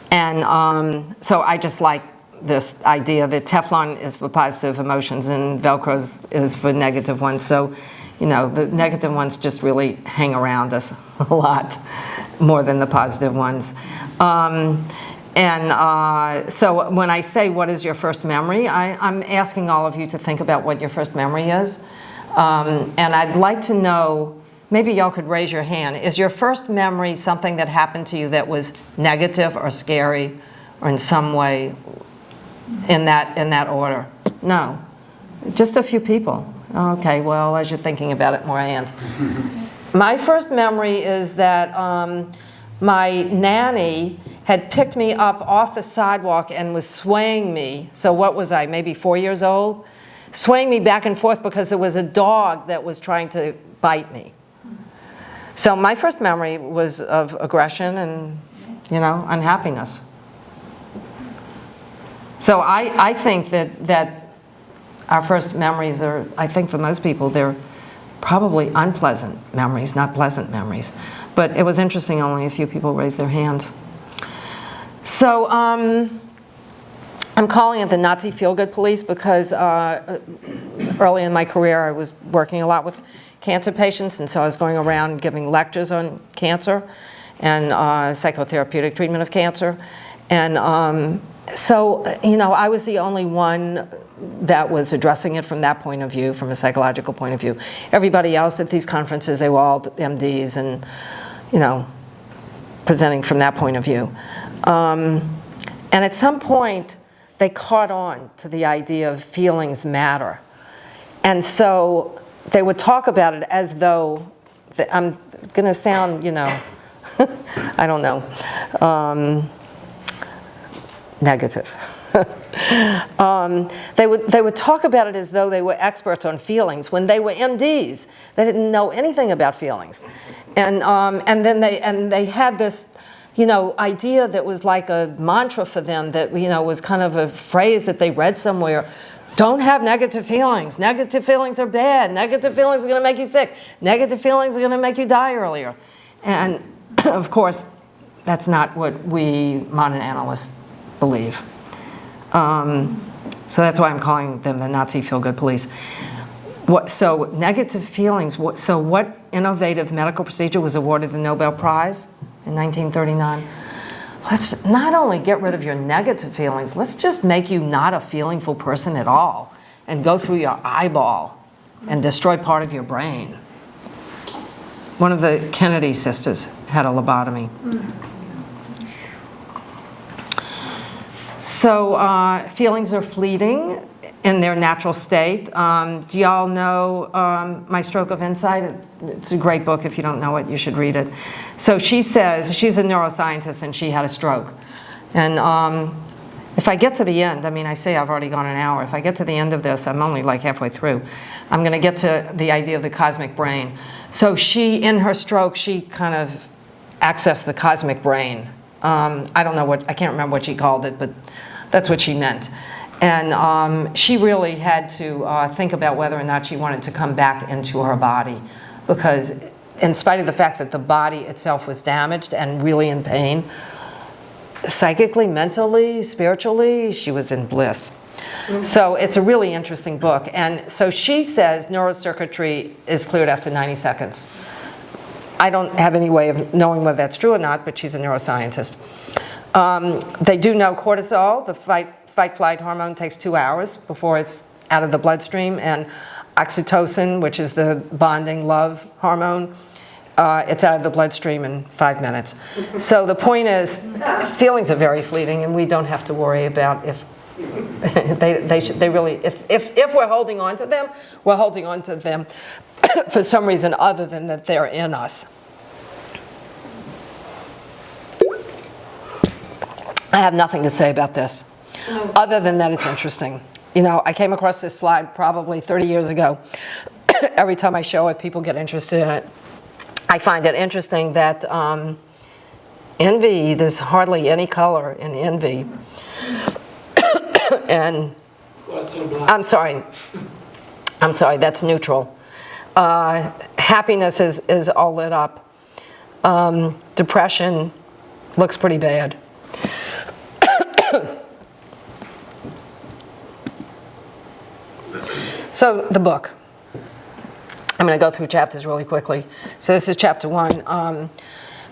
[SPEAKER 2] And so I just like this idea that Teflon is for positive emotions and Velcro is for negative ones. So, the negative ones just really hang around us a lot more than the positive ones. So when I say, what is your first memory, I'm asking all of you to think about what your first memory is. And I'd like to know, maybe y'all could raise your hand, is your first memory something that happened to you that was negative or scary or in some way in that order? No. Just a few people. Okay, well, as you're thinking about it, more hands. My first memory is that my nanny had picked me up off the sidewalk and was swaying me. So what was I, maybe 4 years old? Swaying me back and forth because there was a dog that was trying to bite me. So my first memory was of aggression and, unhappiness. So I think that our first memories are, I think for most people, they're probably unpleasant memories, not pleasant memories. But it was interesting, only a few people raised their hands. So I'm calling it the Nazi feel-good police because early in my career I was working a lot with cancer patients, and so I was going around giving lectures on cancer and psychotherapeutic treatment of cancer. And so, I was the only one that was addressing it from that point of view, from a psychological point of view. Everybody else at these conferences, they were all MDs and, presenting from that point of view. And at some point, they caught on to the idea of feelings matter. And so they would talk about it as though, I'm going to sound, I don't know, negative. They would talk about it as though they were experts on feelings when they were MDs. They didn't know anything about feelings, and then they had this, idea that was like a mantra for them that was kind of a phrase that they read somewhere. Don't have negative feelings. Negative feelings are bad. Negative feelings are going to make you sick. Negative feelings are going to make you die earlier. And of course, that's not what we modern analysts believe. So that's why I'm calling them the Nazi feel-good police. So negative feelings, so what innovative medical procedure was awarded the Nobel Prize in 1939? Let's not only get rid of your negative feelings, let's just make you not a feelingful person at all and go through your eyeball and destroy part of your brain. One of the Kennedy sisters had a lobotomy. So feelings are fleeting in their natural state. Do y'all know My Stroke of Insight? It's a great book. If you don't know it, you should read it. So she says, she's a neuroscientist and she had a stroke. And if I get to the end, I say I've already gone an hour. If I get to the end of this, I'm only like halfway through. I'm going to get to the idea of the cosmic brain. So she, in her stroke, she kind of accessed the cosmic brain. I don't know I can't remember what she called it, but that's what she meant. And she really had to think about whether or not she wanted to come back into her body, because in spite of the fact that the body itself was damaged and really in pain, psychically, mentally, spiritually, she was in bliss. So it's a really interesting book. And so she says neurocircuitry is cleared after 90 seconds. I don't have any way of knowing whether that's true or not, but she's a neuroscientist. They do know cortisol, the fight-flight hormone, takes 2 hours before it's out of the bloodstream, and oxytocin, which is the bonding love hormone, it's out of the bloodstream in 5 minutes. So the point is, feelings are very fleeting, and we don't have to worry about if they really, if we're holding on to them, we're holding on to them for some reason other than that they're in us. I have nothing to say about this, other than that it's interesting. I came across this slide probably 30 years ago. Every time I show it, people get interested in it. I find it interesting that envy, there's hardly any color in envy. And I'm sorry, that's neutral. Happiness is all lit up. Depression looks pretty bad. So the book. I'm going to go through chapters really quickly. So this is chapter 1.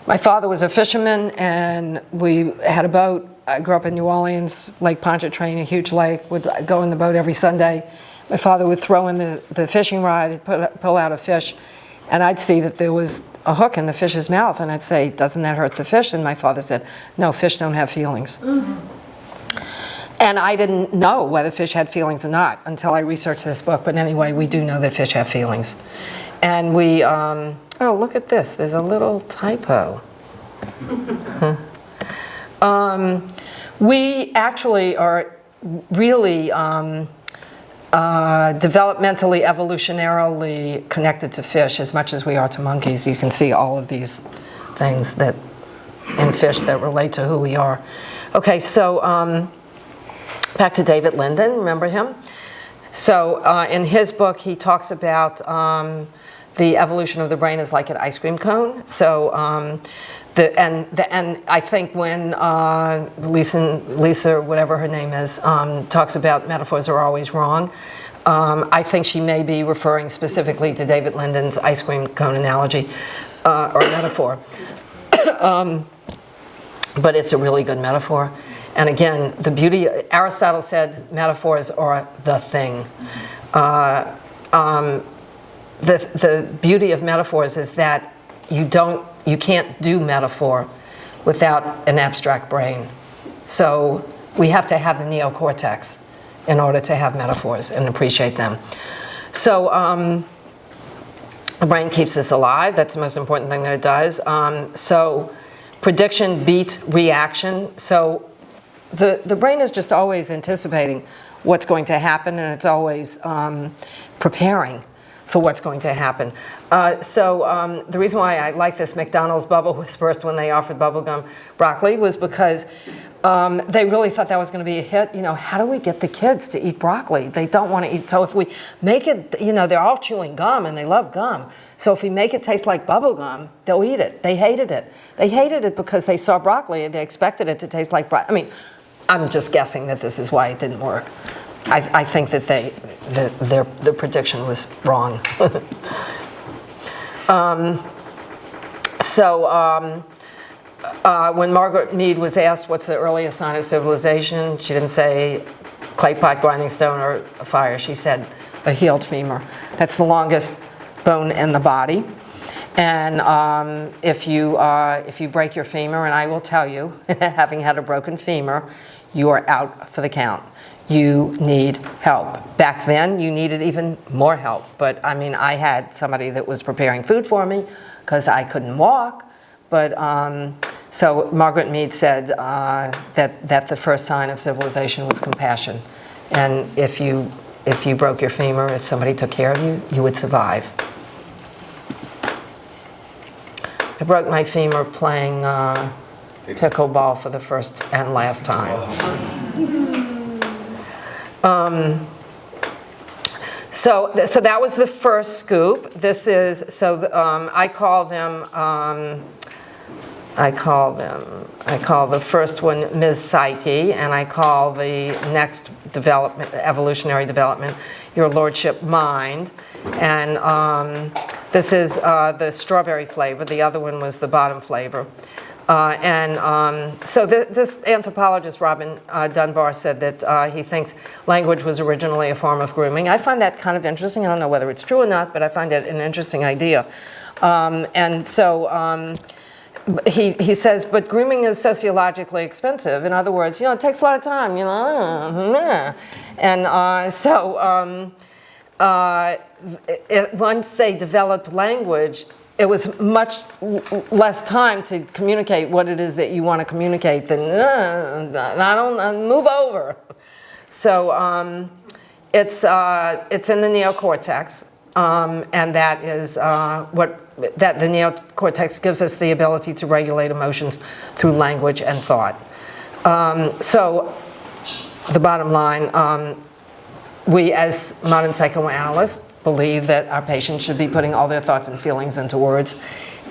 [SPEAKER 2] My father was a fisherman, and we had a boat. I grew up in New Orleans, Lake Pontchartrain, a huge lake. Would go in the boat every Sunday. My father would throw in the fishing rod, pull out a fish, and I'd see that there was a hook in the fish's mouth, and I'd say, "Doesn't that hurt the fish?" And my father said, "No, fish don't have feelings." Mm-hmm. And I didn't know whether fish had feelings or not until I researched this book. But anyway, we do know that fish have feelings. And we, oh, look at this. There's a little typo. We actually are really developmentally, evolutionarily connected to fish as much as we are to monkeys. You can see all of these things that in fish that relate to who we are. Okay, so back to David Linden, remember him? So in his book, he talks about the evolution of the brain as like an ice cream cone. So and I think when Lisa, whatever her name is, talks about metaphors are always wrong, I think she may be referring specifically to David Linden's ice cream cone analogy or metaphor. But it's a really good metaphor. And again, the beauty, Aristotle said metaphors are the thing. The beauty of metaphors is that you can't do metaphor without an abstract brain. So we have to have the neocortex in order to have metaphors and appreciate them. So The brain keeps us alive. That's the most important thing that it does. So prediction beats reaction. So the brain is just always anticipating what's going to happen, and it's always preparing for what's going to happen. So the reason why I like this McDonald's bubble was first when they offered bubblegum broccoli was because they really thought that was going to be a hit. You know, how do we get the kids to eat broccoli? They don't want to eat. So if we make it, you know, they're all chewing gum and they love gum. So if we make it taste like bubblegum, they'll eat it. They hated it. They hated it because they saw broccoli and they expected it to taste like broccoli. I mean, I'm just guessing that this is why it didn't work. I think that their prediction was wrong. When Margaret Mead was asked what's the earliest sign of civilization, she didn't say clay pot, grinding stone, or a fire. She said a healed femur. That's the longest bone in the body. And if you break your femur, and I will tell you, having had a broken femur, you are out for the count. You need help. Back then, you needed even more help. But I mean, I had somebody that was preparing food for me because I couldn't walk. But so Margaret Mead said that the first sign of civilization was compassion. And if you broke your femur, if somebody took care of you, you would survive. I broke my femur playing pickleball for the first and last time. So that was the first scoop. This is, I call the first one Ms. Psyche, and I call the next evolutionary development, Your Lordship Mind. And this is the strawberry flavor. The other one was the bottom flavor. So this anthropologist, Robin Dunbar, said that he thinks language was originally a form of grooming. I find that kind of interesting. I don't know whether it's true or not, but I find it an interesting idea. He says, but grooming is sociologically expensive. In other words, it takes a lot of time, once they developed language, it was much less time to communicate what it is that you want to communicate than, move over. So it's in the neocortex, and that is that the neocortex gives us the ability to regulate emotions through language and thought. So the bottom line, we as modern psychoanalysts believe that our patients should be putting all their thoughts and feelings into words,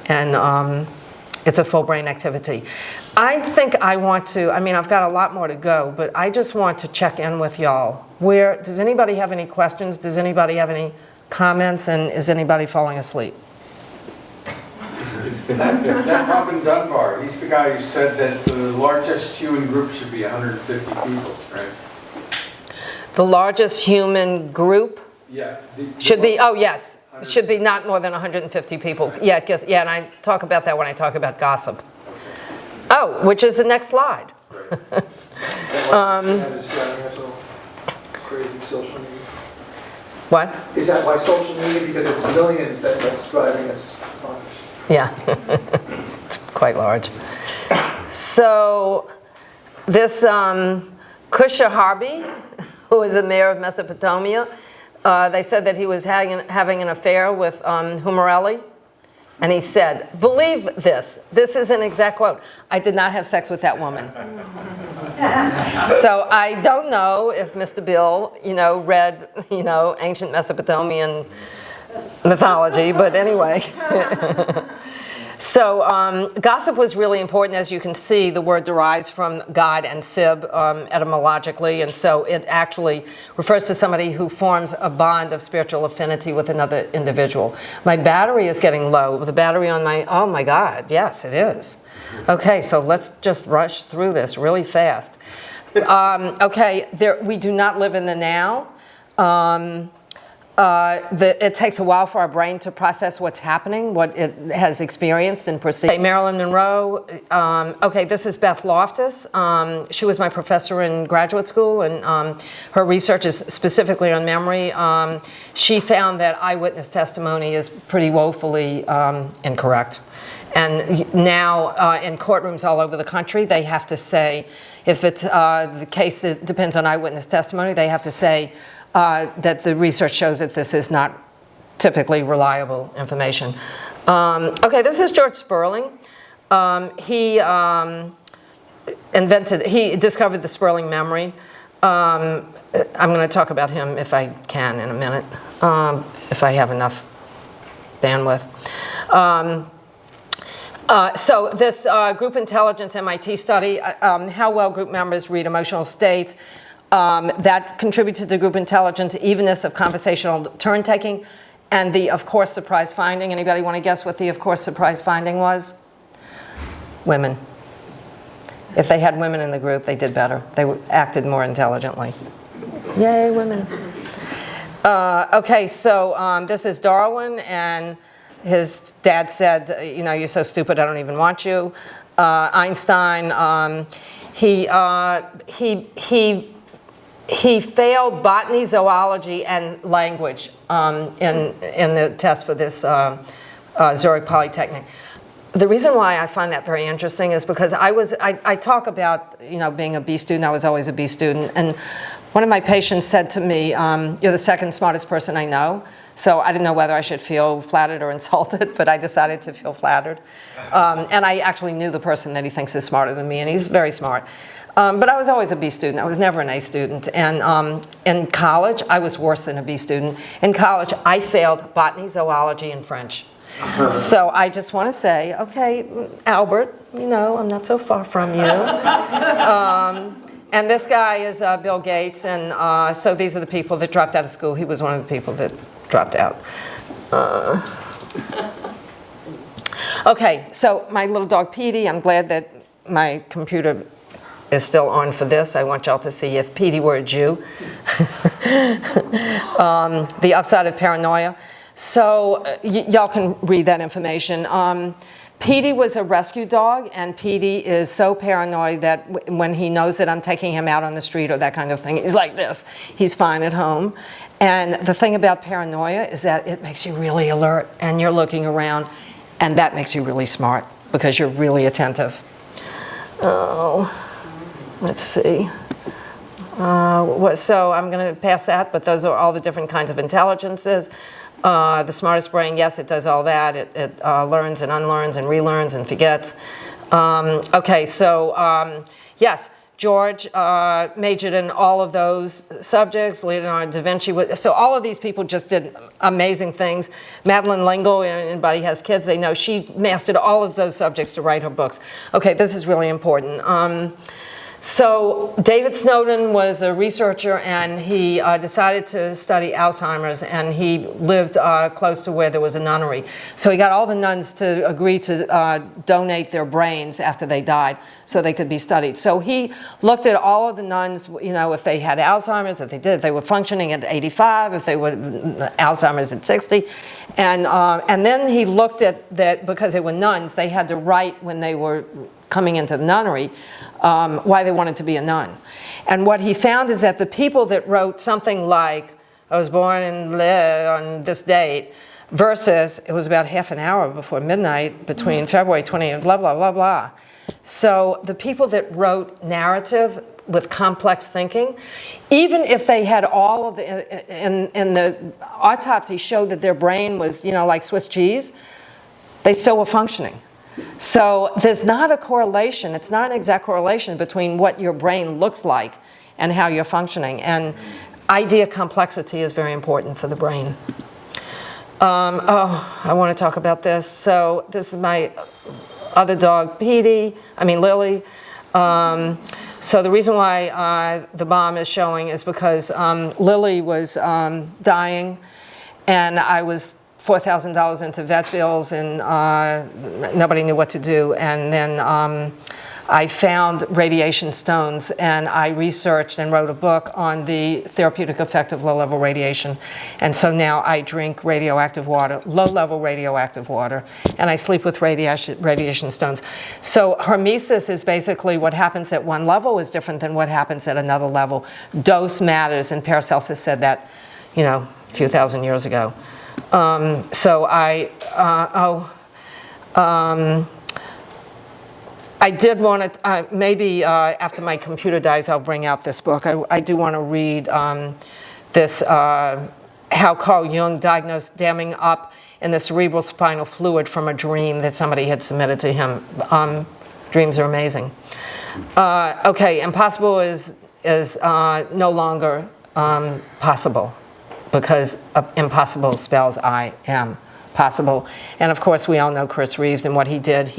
[SPEAKER 2] and it's a full brain activity. I think I've got a lot more to go, but I just want to check in with y'all. Does anybody have any questions? Does anybody have any comments? And is anybody falling asleep?
[SPEAKER 4] That Robin Dunbar, he's the guy who said that the largest human group should be 150 people, right?
[SPEAKER 2] The largest human group?
[SPEAKER 4] Yeah.
[SPEAKER 2] Should be, yes. Should be not more than 150 people. Right. Yeah, and I talk about that when I talk about gossip. Oh, which is the next slide.
[SPEAKER 4] Right.
[SPEAKER 5] That is driving us all crazy, social media.
[SPEAKER 2] What?
[SPEAKER 5] Is that why social media? Because it's millions that's driving us on.
[SPEAKER 2] Yeah, it's quite large. So this Kusha Harbi, who is the mayor of Mesopotamia, they said that he was having an affair with Humarelli. And he said, believe this is an exact quote, I did not have sex with that woman. So I don't know if Mr. Bill, read, ancient Mesopotamian mythology, but anyway. So gossip was really important. As you can see, the word derives from God and Sib etymologically, and so it actually refers to somebody who forms a bond of spiritual affinity with another individual. My battery is getting low. The battery on oh my God, yes, it is. Okay, so let's just rush through this really fast. Okay, we do not live in the now. it takes a while for our brain to process what's happening, what it has experienced and perceived. Okay, Marilyn Monroe. Okay, this is Beth Loftus. She was my professor in graduate school, and her research is specifically on memory. She found that eyewitness testimony is pretty woefully incorrect. And now in courtrooms all over the country, they have to say, if it's the case that depends on eyewitness testimony, they have to say that the research shows that this is not typically reliable information. Okay, this is George Sperling. He discovered the Sperling memory. I'm going to talk about him if I can in a minute, if I have enough bandwidth. So this group intelligence MIT study, how well group members read emotional states, that contributed to group intelligence, evenness of conversational turn taking, and the of course surprise finding. Anybody want to guess what the of course surprise finding was? Women. If they had women in the group, they did better. They acted more intelligently. Yay, women. Okay, so this is Darwin, and his dad said, you know, you're so stupid, I don't even want you. Einstein, he failed botany, zoology, and language in the test for this Zurich Polytechnic. The reason why I find that very interesting is because I talk about, you know, being a B student. I was always a B student, and one of my patients said to me, "You're the second smartest person I know." So I didn't know whether I should feel flattered or insulted, but I decided to feel flattered. And I actually knew the person that he thinks is smarter than me, and he's very smart. But I was always a B student. I was never an A student. And in college, I was worse than a B student. In college, I failed botany, zoology, and French. So I just want to say, okay, Albert, you know, I'm not so far from you. And this guy is Bill Gates, and so these are the people that dropped out of school. He was one of the people that dropped out. Okay, so my little dog Petey, I'm glad that my computer is still on for this. I want y'all to see if Petey were a Jew. The upside of paranoia. So y'all can read that information. Petey was a rescue dog, and Petey is so paranoid that when he knows that I'm taking him out on the street or that kind of thing, he's like this. He's fine at home. And the thing about paranoia is that it makes you really alert, and you're looking around, and that makes you really smart because you're really attentive. Oh, let's see. So I'm going to pass that, but those are all the different kinds of intelligences. The smartest brain, yes, it does all that. It learns and unlearns and relearns and forgets. Okay, so yes, George majored in all of those subjects. Leonardo da Vinci, so all of these people just did amazing things. Madeleine L'Engle, anybody has kids, they know she mastered all of those subjects to write her books. Okay, this is really important. So David Snowden was a researcher, and he decided to study Alzheimer's, and he lived close to where there was a nunnery. So he got all the nuns to agree to donate their brains after they died so they could be studied. So he looked at all of the nuns, you know, if they had Alzheimer's, if they were functioning at 85, if they were Alzheimer's at 60. And then he looked at that, because they were nuns, they had to write when they were coming into the nunnery, why they wanted to be a nun. And what he found is that the people that wrote something like, I was born on this date, versus it was about half an hour before midnight between February 20th, blah, blah, blah, blah. So the people that wrote narrative with complex thinking, even if they had all of the, in the autopsy showed that their brain was, you know, like Swiss cheese, they still were functioning. So there's not a correlation, it's not an exact correlation between what your brain looks like and how you're functioning. And idea complexity is very important for the brain. I want to talk about this. So this is my other dog, Lily. So the reason why the bomb is showing is because Lily was dying, and I was $4,000 into vet bills, and nobody knew what to do. And then I found radiation stones, and I researched and wrote a book on the therapeutic effect of low-level radiation. And so now I drink radioactive water, low-level radioactive water, and I sleep with radiation stones. So hormesis is basically what happens at one level is different than what happens at another level. Dose matters, and Paracelsus said that, you know, a few thousand years ago. I did want to, maybe after my computer dies, I'll bring out this book. I do want to read this, how Carl Jung diagnosed damming up in the cerebral spinal fluid from a dream that somebody had submitted to him. Dreams are amazing. Okay, impossible is no longer possible, because impossible spells I am possible. And of course, we all know Chris Reeves and what he did.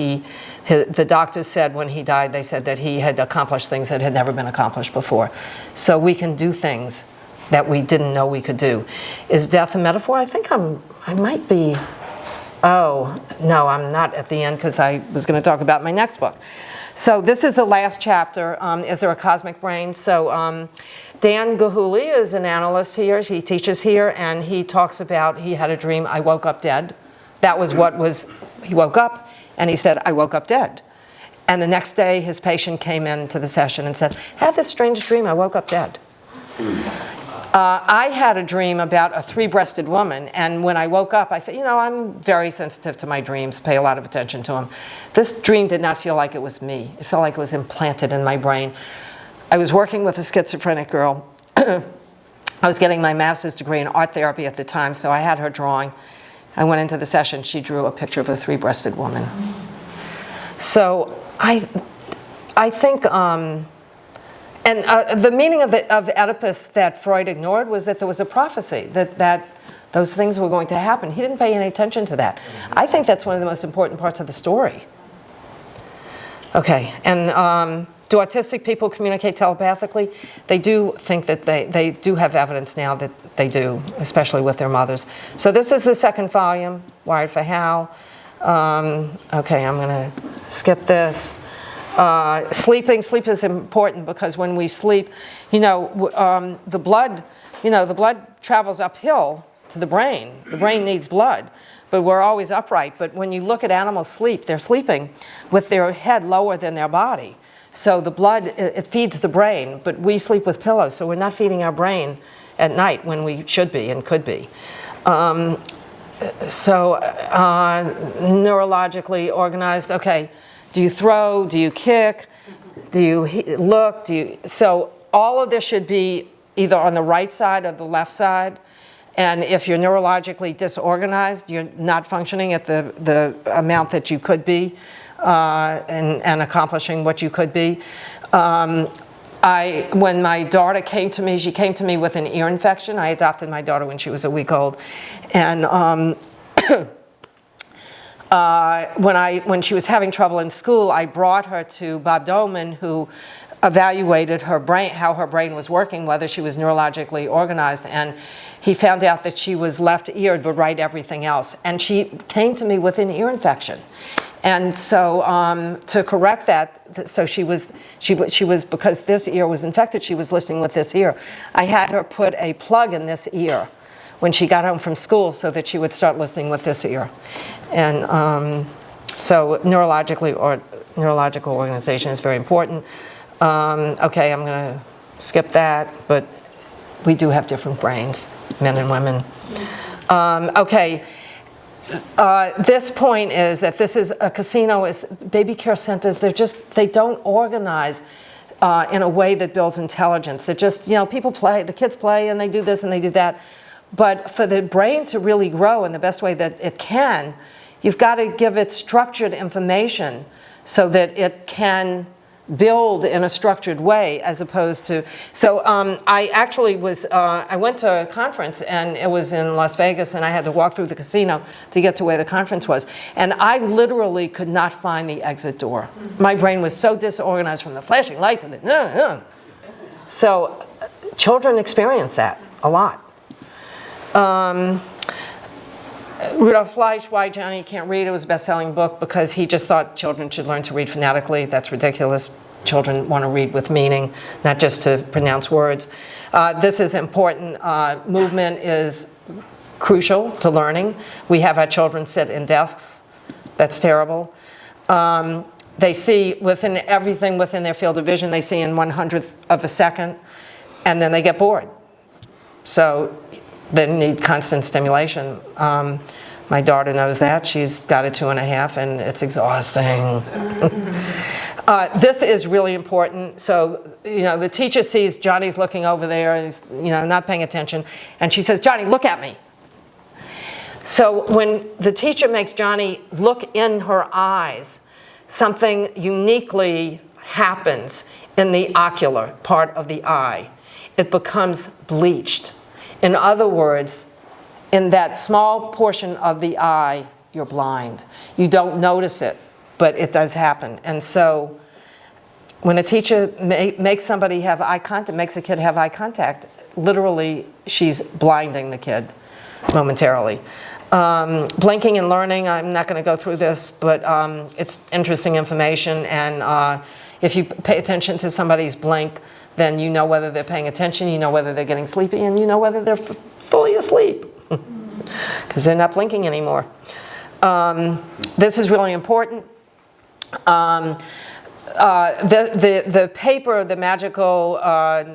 [SPEAKER 2] The doctors said when he died, they said that he had accomplished things that had never been accomplished before. So we can do things that we didn't know we could do. Is death a metaphor? I think I might be. Oh, no, I'm not at the end, because I was going to talk about my next book. So this is the last chapter, Is There a Cosmic Brain? So Dan Gahuli is an analyst here. He teaches here, and he talks about, he had a dream, I woke up dead. That was what was, he woke up, and he said, I woke up dead. And the next day, his patient came into the session and said, I had this strange dream, I woke up dead. I had a dream about a three-breasted woman, and when I woke up, I thought, you know, I'm very sensitive to my dreams, pay a lot of attention to them. This dream did not feel like it was me. It felt like it was implanted in my brain. I was working with a schizophrenic girl. I was getting my master's degree in art therapy at the time, so I had her drawing. I went into the session, she drew a picture of a three-breasted woman. So I think, and the meaning of Oedipus that Freud ignored was that there was a prophecy, that those things were going to happen. He didn't pay any attention to that. I think that's one of the most important parts of the story. Okay, and do autistic people communicate telepathically? They do think that they do have evidence now that they do, especially with their mothers. So this is the second volume, Wired for How. Okay, I'm going to skip this. Sleep is important, because when we sleep, you know, the blood travels uphill to the brain. The brain needs blood, but we're always upright. But when you look at animals sleep, they're sleeping with their head lower than their body. So the blood, it feeds the brain, but we sleep with pillows, so we're not feeding our brain at night when we should be and could be. Neurologically organized, okay. Do you throw? Do you kick? Do you look? So all of this should be either on the right side or the left side. And if you're neurologically disorganized, you're not functioning at the amount that you could be and accomplishing what you could be. When my daughter came to me, she came to me with an ear infection. I adopted my daughter when she was a week old. And when she was having trouble in school, I brought her to Bob Dolman, who evaluated her brain, how her brain was working, whether she was neurologically organized, and he found out that she was left-eared but right everything else. And she came to me with an ear infection. And so to correct that, so she was, because this ear was infected, she was listening with this ear. I had her put a plug in this ear when she got home from school so that she would start listening with this ear. And so neurological organization is very important. Okay, I'm going to skip that, but we do have different brains, men and women. Okay, this point is that this is a casino, is baby care centers. They don't organize in a way that builds intelligence. They're just, you know, people play, the kids play, and they do this and they do that. But for the brain to really grow in the best way that it can, you've got to give it structured information so that it can build in a structured way, as opposed to, so I actually was, I went to a conference, and it was in Las Vegas, and I had to walk through the casino to get to where the conference was, and I literally could not find the exit door. My brain was so disorganized from the flashing lights and the so children experience that a lot. Rudolf Fleisch, Why Johnny Can't Read, it was a best-selling book because he just thought children should learn to read phonetically. That's ridiculous. Children want to read with meaning, not just to pronounce words. This is important. Movement is crucial to learning. We have our children sit in desks. That's terrible. They see within everything within their field of vision, they see in 1/100th of a second, and then they get bored. So they need constant stimulation. My daughter knows that. She's got a 2.5, and it's exhausting. This is really important. So, the teacher sees Johnny's looking over there, and he's, not paying attention, and she says, "Johnny, look at me." So when the teacher makes Johnny look in her eyes, something uniquely happens in the ocular part of the eye. It becomes bleached. In other words, in that small portion of the eye, you're blind. You don't notice it, but it does happen. And so when a teacher makes somebody have eye contact, makes a kid have eye contact, literally she's blinding the kid momentarily. Blinking and learning, I'm not going to go through this, but it's interesting information. And if you pay attention to somebody's blink, then you know whether they're paying attention, you know whether they're getting sleepy, and you know whether they're fully asleep because they're not blinking anymore. This is really important. The paper, the magical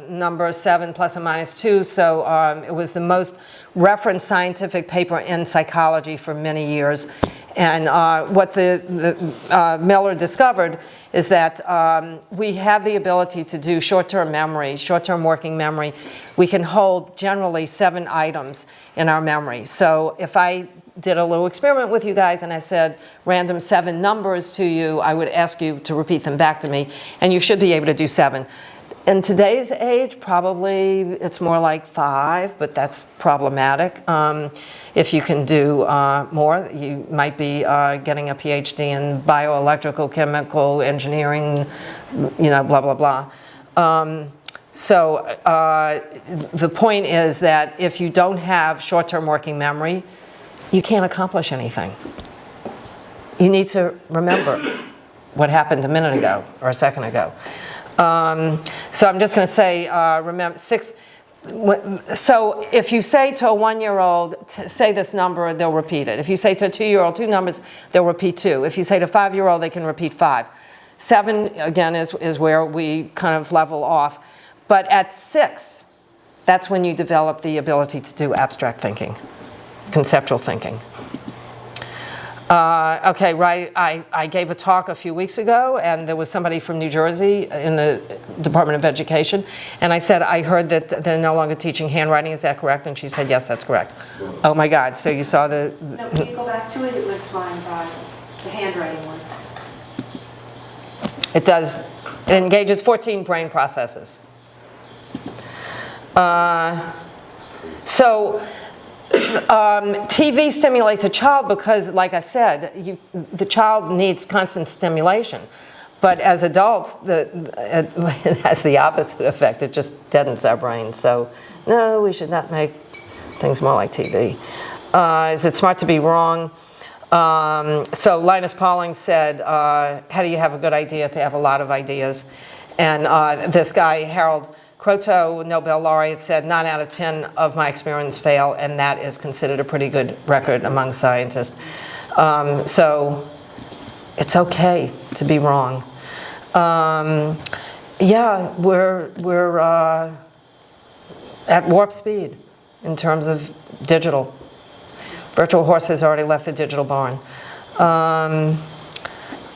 [SPEAKER 2] number 7 plus or minus 2, so it was the most referenced scientific paper in psychology for many years. And what Miller discovered is that we have the ability to do short-term memory, short-term working memory. We can hold generally 7 items in our memory. So if I did a little experiment with you guys and I said random 7 numbers to you, I would ask you to repeat them back to me, and you should be able to do 7. In today's age, probably it's more like 5, but that's problematic. If you can do more, you might be getting a Ph.D. in bioelectrical, chemical engineering, blah, blah, blah. So the point is that if you don't have short-term working memory, you can't accomplish anything. You need to remember what happened a minute ago or a second ago. So I'm just going to say, remember, 6. So if you say to a 1-year-old, say this number, they'll repeat it. If you say to a 2-year-old 2 numbers, they'll repeat 2. If you say to a 5-year-old, they can repeat 5. 7, again, is where we kind of level off. But at 6, that's when you develop the ability to do abstract thinking, conceptual thinking. Okay, right, I gave a talk a few weeks ago, and there was somebody from New Jersey in the Department of Education, and I said, I heard that they're no longer teaching handwriting, is that correct? And she said, yes, that's correct. Oh my God, so you saw the...
[SPEAKER 6] No, can you go back to it? It went flying by, the handwriting one.
[SPEAKER 2] It does, it engages 14 brain processes. TV stimulates a child because, like I said, the child needs constant stimulation. But as adults, it has the opposite effect. It just deadens our brain. So, no, we should not make things more like TV. Is it smart to be wrong? So Linus Pauling said, how do you have a good idea to have a lot of ideas? And this guy, Harold Kroto, Nobel laureate, said 9 out of 10 of my experiments fail, and that is considered a pretty good record among scientists. So it's okay to be wrong. Yeah, we're at warp speed in terms of digital. Virtual Horse has already left the digital barn.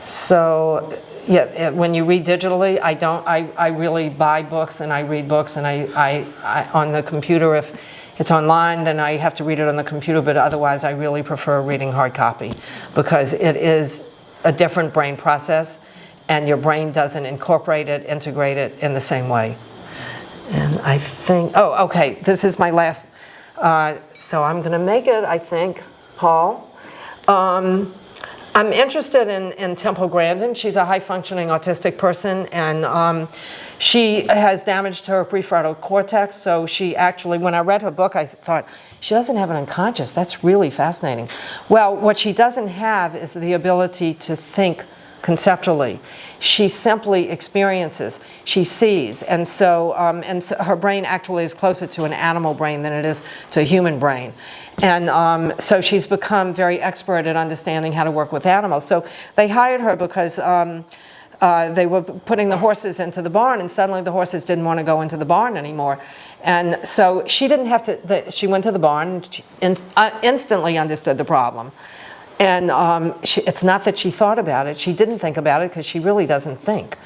[SPEAKER 2] So yeah, when you read digitally, I really buy books and I read books, and I on the computer, if it's online, then I have to read it on the computer, but otherwise I really prefer reading hard copy because it is a different brain process and your brain doesn't incorporate it, integrate it in the same way. And I think, oh, okay, this is my last, so I'm gonna make it, I think, Paul. I I'm interested in Temple Grandin. She's a high-functioning autistic person, and she has damage to her prefrontal cortex, so she actually, when I read her book, I thought, she doesn't have an unconscious. That's really fascinating. Well, what she doesn't have is the ability to think conceptually. She simply experiences, she sees, and so her brain actually is closer to an animal brain than it is to a human brain. And so she's become very expert at understanding how to work with animals. So they hired her because they were putting the horses into the barn, and suddenly the horses didn't want to go into the barn anymore. And so she didn't have to, she went to the barn and instantly understood the problem. And it's not that she thought about it. She didn't think about it because she really doesn't think.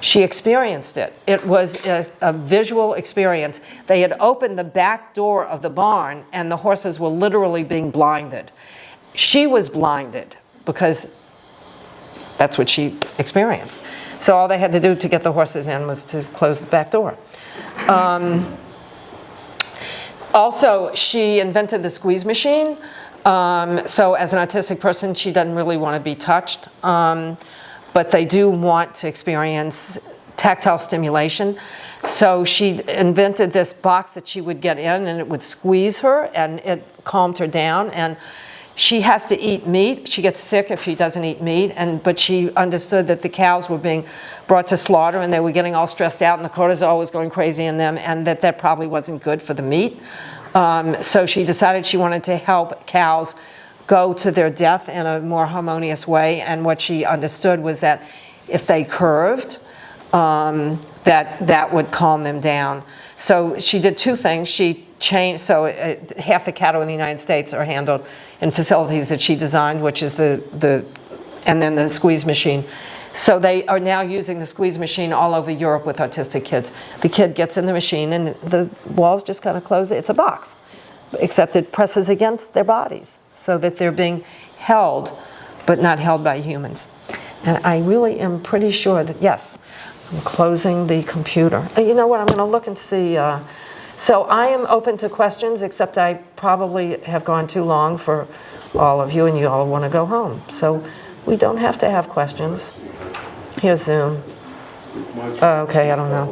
[SPEAKER 2] She experienced it. It was a visual experience. They had opened the back door of the barn and the horses were literally being blinded. She was blinded because that's what she experienced. So all they had to do to get the horses in was to close the back door. Also, she invented the squeeze machine. So as an autistic person, she doesn't really want to be touched, but they do want to experience tactile stimulation. So she invented this box that she would get in and it would squeeze her and it calmed her down. And she has to eat meat. She gets sick if she doesn't eat meat, but she understood that the cows were being brought to slaughter and they were getting all stressed out and the cortisol was going crazy in them, and that probably wasn't good for the meat. So she decided she wanted to help cows go to their death in a more harmonious way, and what she understood was that if they curved, that would calm them down. So she did two things. She changed, so half the cattle in the United States are handled in facilities that she designed, which is and then the squeeze machine. So they are now using the squeeze machine all over Europe with autistic kids. The kid gets in the machine and the walls just kind of close. It's a box, except it presses against their bodies so that they're being held, but not held by humans. And I really am pretty sure that, yes, I'm closing the computer. You know what, I'm going to look and see. So I am open to questions, except I probably have gone too long for all of you, and you all want to go home. So we don't have to have questions. Here's Zoom. Okay, I don't know.